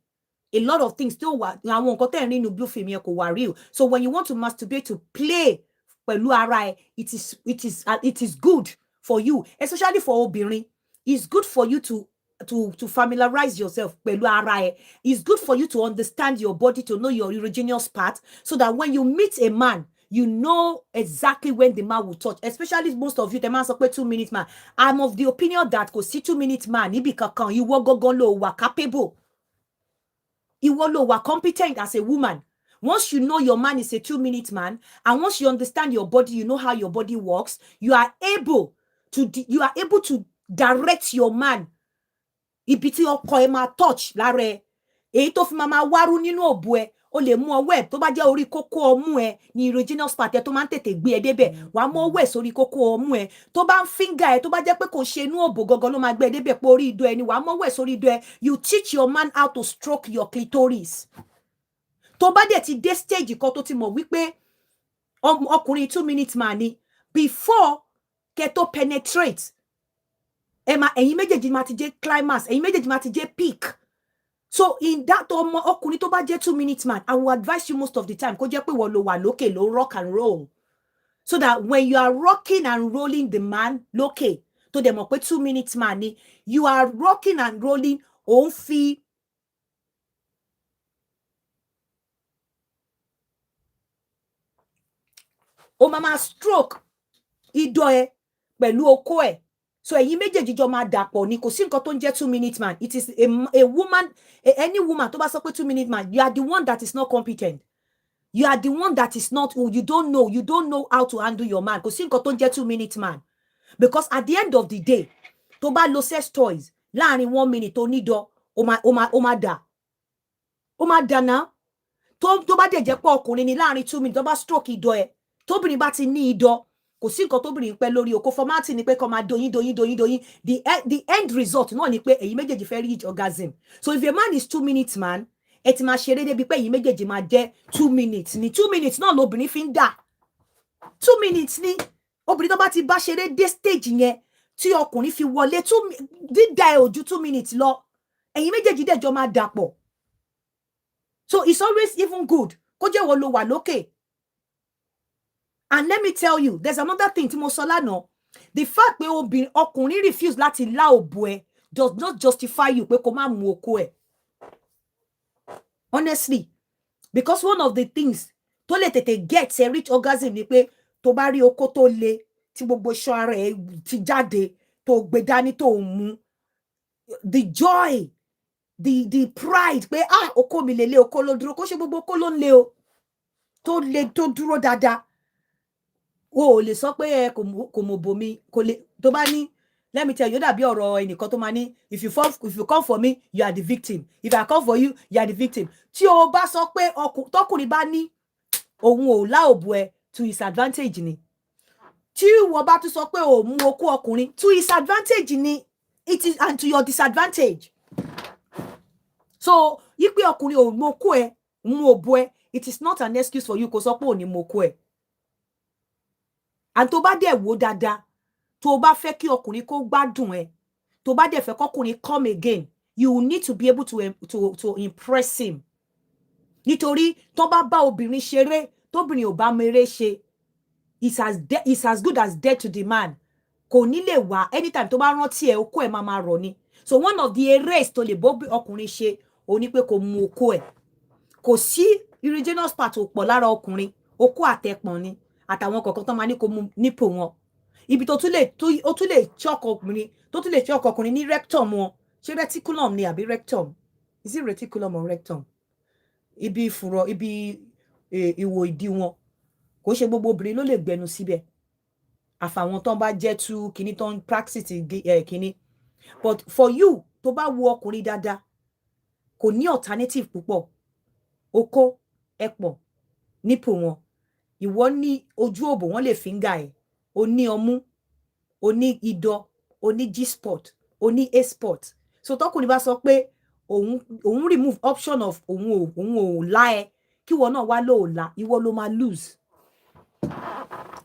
A lot of things still wà àwọn nǹkan tẹ́ rí nínú blue film yẹn kò wà real. So when you want to masturbate to play pẹ̀lú ara ẹ, it is good for you, especially for obìnrin. It's good for you to familiarize yourself pẹ̀lú ara ẹ. It's good for you to understand your body, to know your erogenous part, so that when you meet a man, you know exactly when the man will touch. Especially most of you, the man sọ pé 2 minutes man. I'm of the opinion that kò sí 2 minutes man níbi kankan. Ìwọ gangan ló wà capable. Ìwọ ló wà competent as a woman. Once you know your man is a 2 minutes man, and once you understand your body, you know how your body works, you are able to direct your man. Ibi tí ọkọ ẹ máa touch lára ẹ. Èyí tó fi máa wárú nínú òbú ẹ. O lè mú ọwọ́ ẹ̀ tó bá jẹ́ orí kókó ọmú ẹ ní erogenous part ẹ tó máa ń tètè gbé ẹ débẹ̀. Wàá mú ọwọ́ ẹ̀ sórí kókó ọmú ẹ. Tó bá ń finger ẹ tó bá jẹ́ pé kò ṣe inú òbò gangan ló máa gbé ẹ débẹ̀ pé orí ìdọ̀ ẹ ni wàá mú ọwọ́ ẹ̀ sórí ìdọ̀ ẹ. You teach your man how to stroke your clitoris. Tó bá dẹ̀ ti dé stage kan tó ti mọ̀ wípé ọkùnrin 2 minutes man ni, before kẹ́ tó penetrate, ẹ̀yin méjèèjì máa ti jẹ́ climax, ẹ̀yin méjèèjì máa ti jẹ́ peak. So in that ọkùnrin tó bá jẹ́ 2 minute man, I will advise you most of the time kó jẹ́ pé wọ́n lo wà lókè ló rock and roll. So that when you are rocking and rolling the man lókè, tó dẹ̀ mọ̀ pé 2 minute man ni, you are rocking and rolling, ó ń fi ó máa stroke ìdọ̀ ẹ pẹ̀lú okó ẹ̀. So ẹ̀yin méjèèjì jọ máa dàpọ̀ ni, kò sí nǹkan tó ń jẹ́ 2 minute man. It is a woman, any woman tó bá sọ pé 2 minute man, you are the one that is not competent. You are the one that is not, you don't know how to handle your man. Kò sí nǹkan tó ń jẹ́ 2 minute man. Because at the end of the day, tó bá lo sex toys láàrin 1 minute tó nídọ̀, ó máa dà. Ó máa dà náà. Tó bá dẹ̀ jẹ́ pé ọkùnrin ni láàrin 2 minutes tó bá stroke ìdọ̀ ẹ̀, tóbìnrin bá ti ní ìdọ̀, kò sí nǹkan tóbìnrin pẹ́ lórí okó. Fọ́mátì ni pé kó máa doyin. The end result náà ni pé ẹ̀yin méjèèjì fẹ́ reach orgasm. So if a man is 2 minutes man, ẹ ti máa ṣeré débi pé ẹ̀yin méjèèjì máa jẹ́ 2 minutes ni. 2 minutes náà lobìnrin fi ń dà. 2 minutes ni. Obìnrin tó bá ti bá ṣeré dé stage yẹn tí ọkùnrin fi wọlé, dídà ẹ̀ ò ju 2 minutes lọ. Ẹ̀yin méjèèjì dẹ̀ jọ máa dàpọ̀. So it's always even good kó jẹ́ wọ́n lo wà lókè. And let me tell you, there's another thing tí mo sọ lánàá. The fact pé ọkùnrin refuse láti lá òbò ẹ does not justify you pé kó má mu okó ẹ. Honestly, because one of the things tó lè tètè get a reach orgasm ni pé tó bá rí okó tó le tí gbogbo iṣan ara ẹ ti jáde tó gbé dání tó mu, the joy, the pride pé okó mi lele, okó ló dúró, kó ṣe gbogbo okó ló ń le o, tó le tó dúró dáadáa. O lè sọ pé kò mọ̀ bomi, kò lè, tó bá ní, let me tell you, dàbí ọ̀rọ̀ ẹnìkan tó máa ní, if you come for me, you are the victim. If I come for you, you are the victim. Tí o bá sọ pé tọkùnrin bá ní òun ò lá òbò ẹ, to his advantage ni. Tí wọ́n bá tún sọ pé ò mú okó ọkùnrin, to his advantage ni. It is, and to your disadvantage. So, yí pé ọkùnrin ò mú okó ẹ, mú òbò ẹ, it is not an excuse for you kó sọ pé ò ní mú okó ẹ. And tó bá dẹ̀ wò dáadáa, tó bá fẹ́ kí ọkùnrin kó gbádùn ẹ, tó bá dẹ̀ fẹ́ kọ́kùnrin come again, you will need to be able to impress him. Nítorí tó bá bá obìnrin ṣeré, tóbìnrin ò bá mèrè ṣe, it's as good as dead to the man. Kò ní lè wá anytime tó bá rántí ẹ, okó ẹ máa rọ̀ ni. So one of the erase tó lè bó ọkùnrin ṣe, ó ní pé kó mu okó ẹ. Kò sí erogenous part ò pọ̀ lára ọkùnrin, okó àtẹpọ̀n ni. Àtàwọn kọ̀ọ̀kan tó máa ní kó mu nípò wọn. Ibi tó tún lè choke ọkùnrin ní rectum wọn. Ṣé reticulum ni àbí rectum? Is it reticulum or rectum? Ibi ìfùrọ̀, ibi ìwò ìdí wọn. Kò ṣe gbogbo obìnrin ló lè gbẹnu síbẹ̀. Àfàwọn tó bá jẹ́ tú kíní tó ń practice kíní. But for you, tó bá wo ọkùnrin dáadáa, kò ní alternative púpọ̀. Okó, ẹpọ̀n, nípò wọn. Ìwọ ní ojú òbò, wọ́n lè finger ẹ̀. O ní ọmú, o ní ìdọ̀, o ní G-spot, o ní A-spot. So tọkùnrin bá sọ pé òun remove option of òun ò lá ẹ, kí ìwọ náà wá lò lá, ìwọ ló máa lose.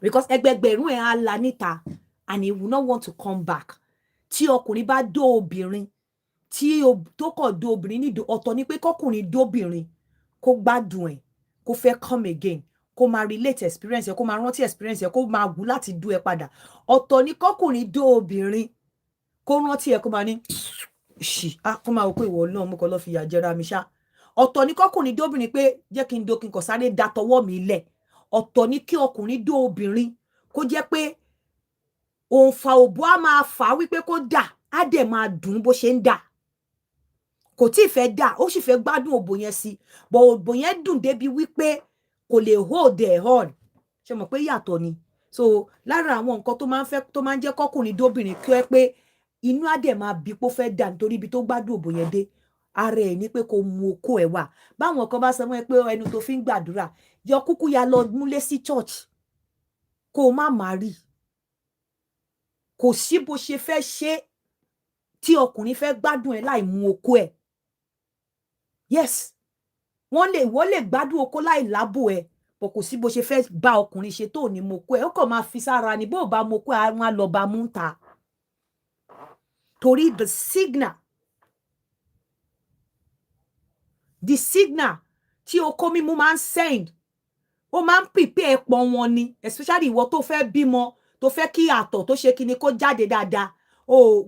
Because ẹgbẹgbẹ̀rún ẹ̀ á la níta, and he will not want to come back. Tí ọkùnrin bá dó obìnrin, tó kọ̀ dó obìnrin ní ọ̀tọ̀ ni pé kọkùnrin dóbìnrin, kó gbádùn ẹ̀, kó fẹ́ come again. Kó máa relate experience ẹ, kó máa rántí experience ẹ, kó máa wù láti dú ẹ padà. Ọ̀tọ̀ ni kọkùnrin dó obìnrin, kó rántí ẹ, kó máa ní kó máa wò pé ìwọ náà mú kọ lọ fi ìyà jẹra mi ṣá. Ọ̀tọ̀ ni kọkùnrin dó obìnrin pé jẹ́ kí n dó kí n kàn sáré da tọwọ́ mi lẹ̀. Ọ̀tọ̀ ni kí ọkùnrin dó obìnrin kó jẹ́ pé òǹfà òbò á máa fà wípé kó dà, á dẹ̀ máa dùn bó ṣe ń dà. Kò tí ì fẹ́ dà, ó sì fẹ́ gbádùn òbò yẹn sí, but òbò yẹn dùn débi wípé kò lè hold ẹ̀ on. Ṣé mọ̀ pé yàtọ̀ ni? So lára àwọn nǹkan tó máa ń jẹ́ kọkùnrin dóbìnrin kí ó pé inú á dẹ̀ máa bí pó fẹ́ dà nítorí ibi tó gbádùn òbò yẹn dé. Ara ẹ̀ ní pé kó mu okó ẹ̀ wà. Báwọn kan bá sọ mọ́ ẹ pé ẹnu tó fi ń gbàdúrà, yọ kúkú ya lọ múlé sí church. Kó má marry. Kò sí bó ṣe fẹ́ ṣe tí ọkùnrin fẹ́ gbádùn ẹ̀ láì mu okó ẹ̀. Yes. Wọ́n lè gbádùn okó láì lábò ẹ̀, but kò sí bó ṣe fẹ́ bá ọkùnrin ṣe tó ní mo okó ẹ̀. Ó kàn máa fi sára ni, bó bá mo okó ẹ̀, á lọ bá mú ta. Torí the signal the signal tí okó mímú máa ń send ó máa ń prepare pọn wọn ni, especially ìwọ tó fẹ́ bímọ tó fẹ́ kí àtọ̀ tó ṣe kíni kó jáde dáadáa o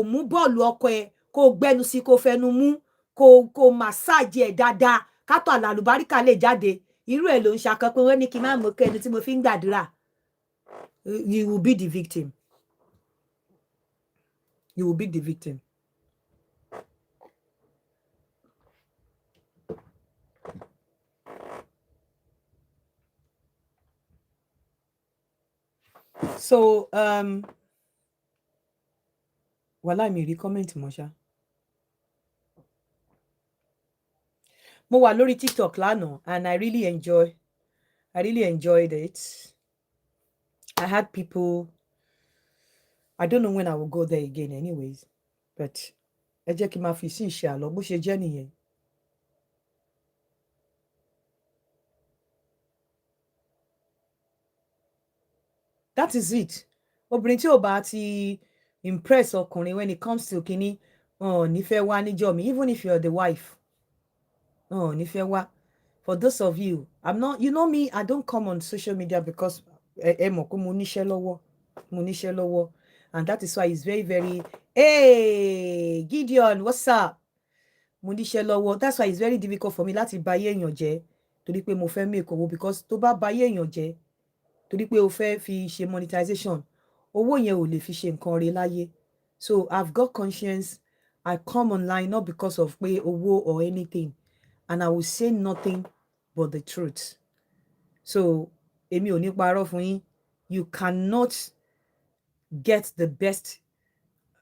mú bọ́ọ̀lù ọkọ ẹ kó gbẹnu sí kó fẹnu mú kó massage ẹ dáadáa kátọ̀ àlàlùbáríkà lè jáde irú ẹ̀ ló ń ṣakọ pé wọ́n ní kí n má mú kẹnu tí mo fi ń gbàdúrà. You will be the victim. You will be the victim. So wàhálà mi rí comment mọ́ ṣá. Mo wà lórí TikTok lánàá and I really enjoyed it. I had people, I don't know when I will go there again anyways, but ẹ jẹ́ kí n máa fi sí ìṣe àlọ́ bó ṣe jẹ́ nìyẹn. That is it. Obìnrin tí ò bá ti impress ọkùnrin when it comes to kíní nífẹ̀ẹ́ wá níjọ́ mi, even if you're the wife. Nífẹ̀ẹ́ wá. For those of you, I'm not, you know me, I don't come on social media because ẹ mọ̀ pé mo níṣẹ́ lọ́wọ́. And that is why it's very, very, hey, Gideon, what's up? Mo níṣẹ́ lọ́wọ́. That's why it's very difficult for me láti ba ayé èèyàn jẹ́ torí pé mo fẹ́ make owó, because tó bá ba ayé èèyàn jẹ́ torí pé o fẹ́ fi ṣe monetization, owó yẹn ò lè fi ṣe nǹkan rẹ̀ láyé. So I've got conscience. I come online not because of pé owó or anything, and I will say nothing but the truth. So èmi ò ní parọ́ fún yín. You cannot get the best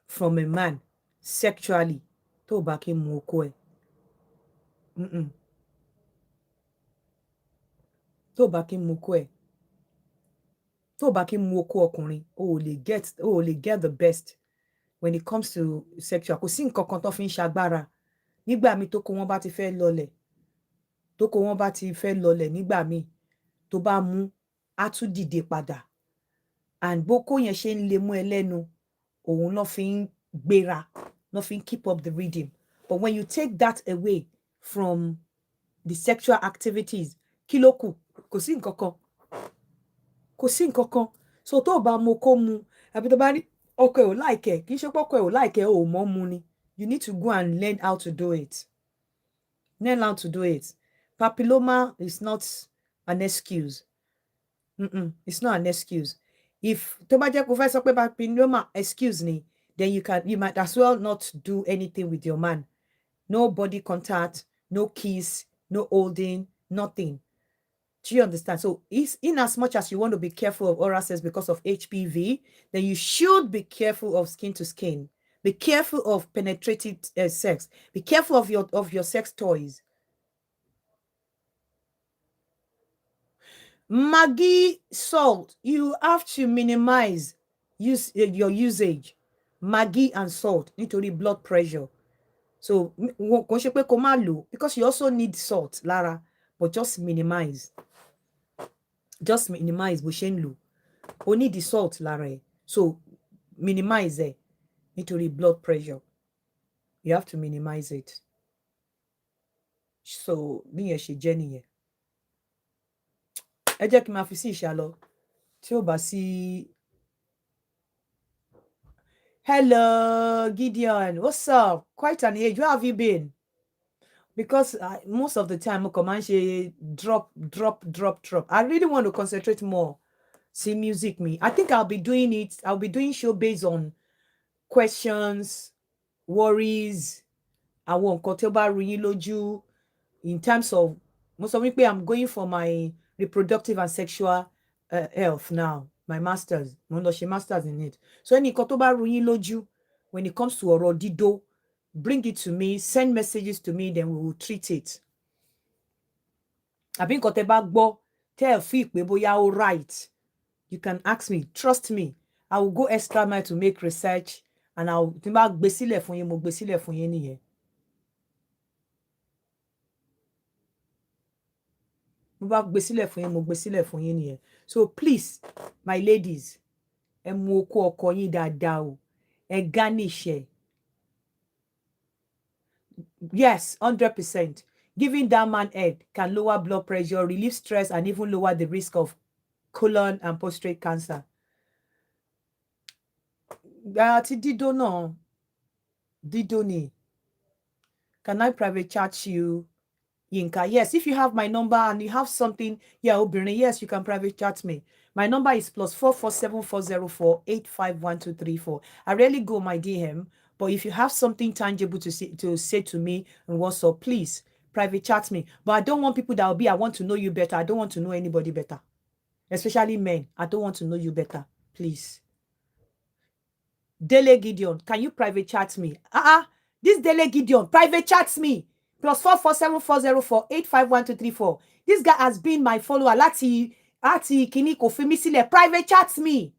from a man sexually tó bá kí mu okó ẹ̀. Tó bá kí mu okó ẹ̀. Tó bá kí mu okó ọkùnrin, o ò lè get the best when it comes to sexual. Kò sí nǹkan kan tó fi ń ṣagbára. Nígbà míì tó kó wọn bá ti fẹ́ lọlẹ̀, nígbà míì tó bá mú á tún dìde padà. And bókó yẹn ṣe ń lè mú ẹ lẹ́nu, òun ló fi ń gbéra, ló fi ń keep up the rhythm. But when you take that away from the sexual activities, kí ló kù? Kò sí nǹkan kan. So tó bá mu kó mu, àbí tó bá ní ọkọ ẹ̀ ò like ẹ̀, kì í ṣe pé ọkọ ẹ̀ ò like ẹ̀, ò mọ̀ mu ni. You need to go and learn how to do it. Papilloma is not an excuse. It's not an excuse. If tó bá jẹ́ kó fẹ́ sọ pé papilloma excuse ni, then you might as well not do anything with your man. No body contact, no kiss, no holding, nothing. Do you understand? So in as much as you want to be careful of oral sex because of HPV, then you should be careful of skin to skin. Be careful of penetrative sex. Be careful of your sex toys. Maggi salt, you have to minimize your usage. Maggi and salt nítorí blood pressure. So kò ṣe pé kó má lò, because you also need salt lára, but just minimize. Just minimize bó ṣe ń lò. O need the salt lára ẹ̀. So minimize ẹ̀ nítorí blood pressure. You have to minimize it. So bí yẹn ṣe jẹ́ nìyẹn. Ẹ jẹ́ kí n máa fi sí ìṣàlọ tí ó bá sí. Hello, Gideon. What's up? Quite an age. Where have you been? Because most of the time, mo kàn máa ń ṣe drop. I really want to concentrate more. See music me. I think I'll be doing it. I'll be doing show based on questions, worries, àwọn nǹkan tí ó bá rú yín lójú, in terms of, mo sọ wípé I'm going for my reproductive and sexual health now, my masters. Mo lọ ṣe masters in it. So any nǹkan tó bá rú yín lójú, when it comes to ọ̀rọ̀ dídó, bring it to me, send messages to me, then we will treat it. Àbí nǹkan tẹ́ bá gbọ́, tẹ́ ẹ fi pé bóyá ó right, you can ask me. Trust me, I will go extra mile to make research, and tí n bá gbé sílẹ̀ fún yín, mo gbé sílẹ̀ fún yín nìyẹn. Mo bá gbé sílẹ̀ fún yín, mo gbé sílẹ̀ fún yín nìyẹn. So please, my ladies, ẹ mú okó ọkọ yín dáadáa o. Ẹ garnish ẹ. Yes, 100%. Giving that man head can lower blood pressure, relieve stress, and even lower the risk of colon and prostate cancer. Àti dídó náà, dídó ni. Can I private chat you, Yinka? Yes, if you have my number and you have something, yeah, obìnrin, yes, you can private chat me. My number is +447-404-851-234. I rarely go my DM, but if you have something tangible to say to me on WhatsApp, please private chat me. But I don't want people that will be, I want to know you better. I don't want to know anybody better. Especially men. I don't want to know you better. Please. Dele Gideon, can you private chat me? This Dele Gideon, private chats me. +447-404-851-234. This guy has been my follower. Láti kini kò fi mí sílẹ̀. Private chats me.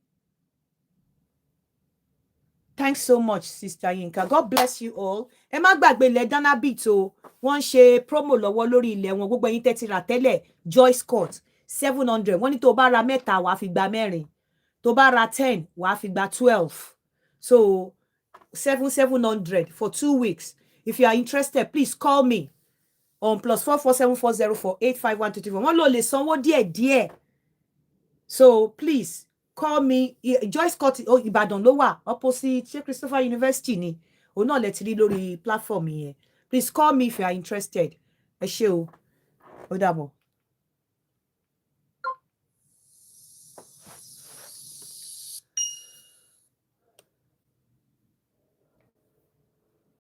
Thanks so much, Sister Yinka. God bless you all. Ẹ má gbàgbé ilẹ̀ Dana Beat o. Wọ́n ṣe promo lọ́wọ́ lórí ilẹ̀ wọn. Gbogbo ẹ̀yin tẹ́ ti rà tẹ́lẹ̀. Joyce Court 700. Wọ́n ní tó bá ra mẹ́ta wàá fi gba mẹ́rin. Tó bá ra 10 wàá fi gba 12. So 700 for 2 weeks. If you are interested, please call me on +447-404-851-234. Wọ́n lò lè sanwó díẹ̀. So please call me. Joyce Scott Ìbàdàn ló wà opposite Christopher University ni. Òun náà lẹ ti rí lórí platform yẹn. Please call me if you are interested. Ẹ ṣé o. Ó dàbọ̀.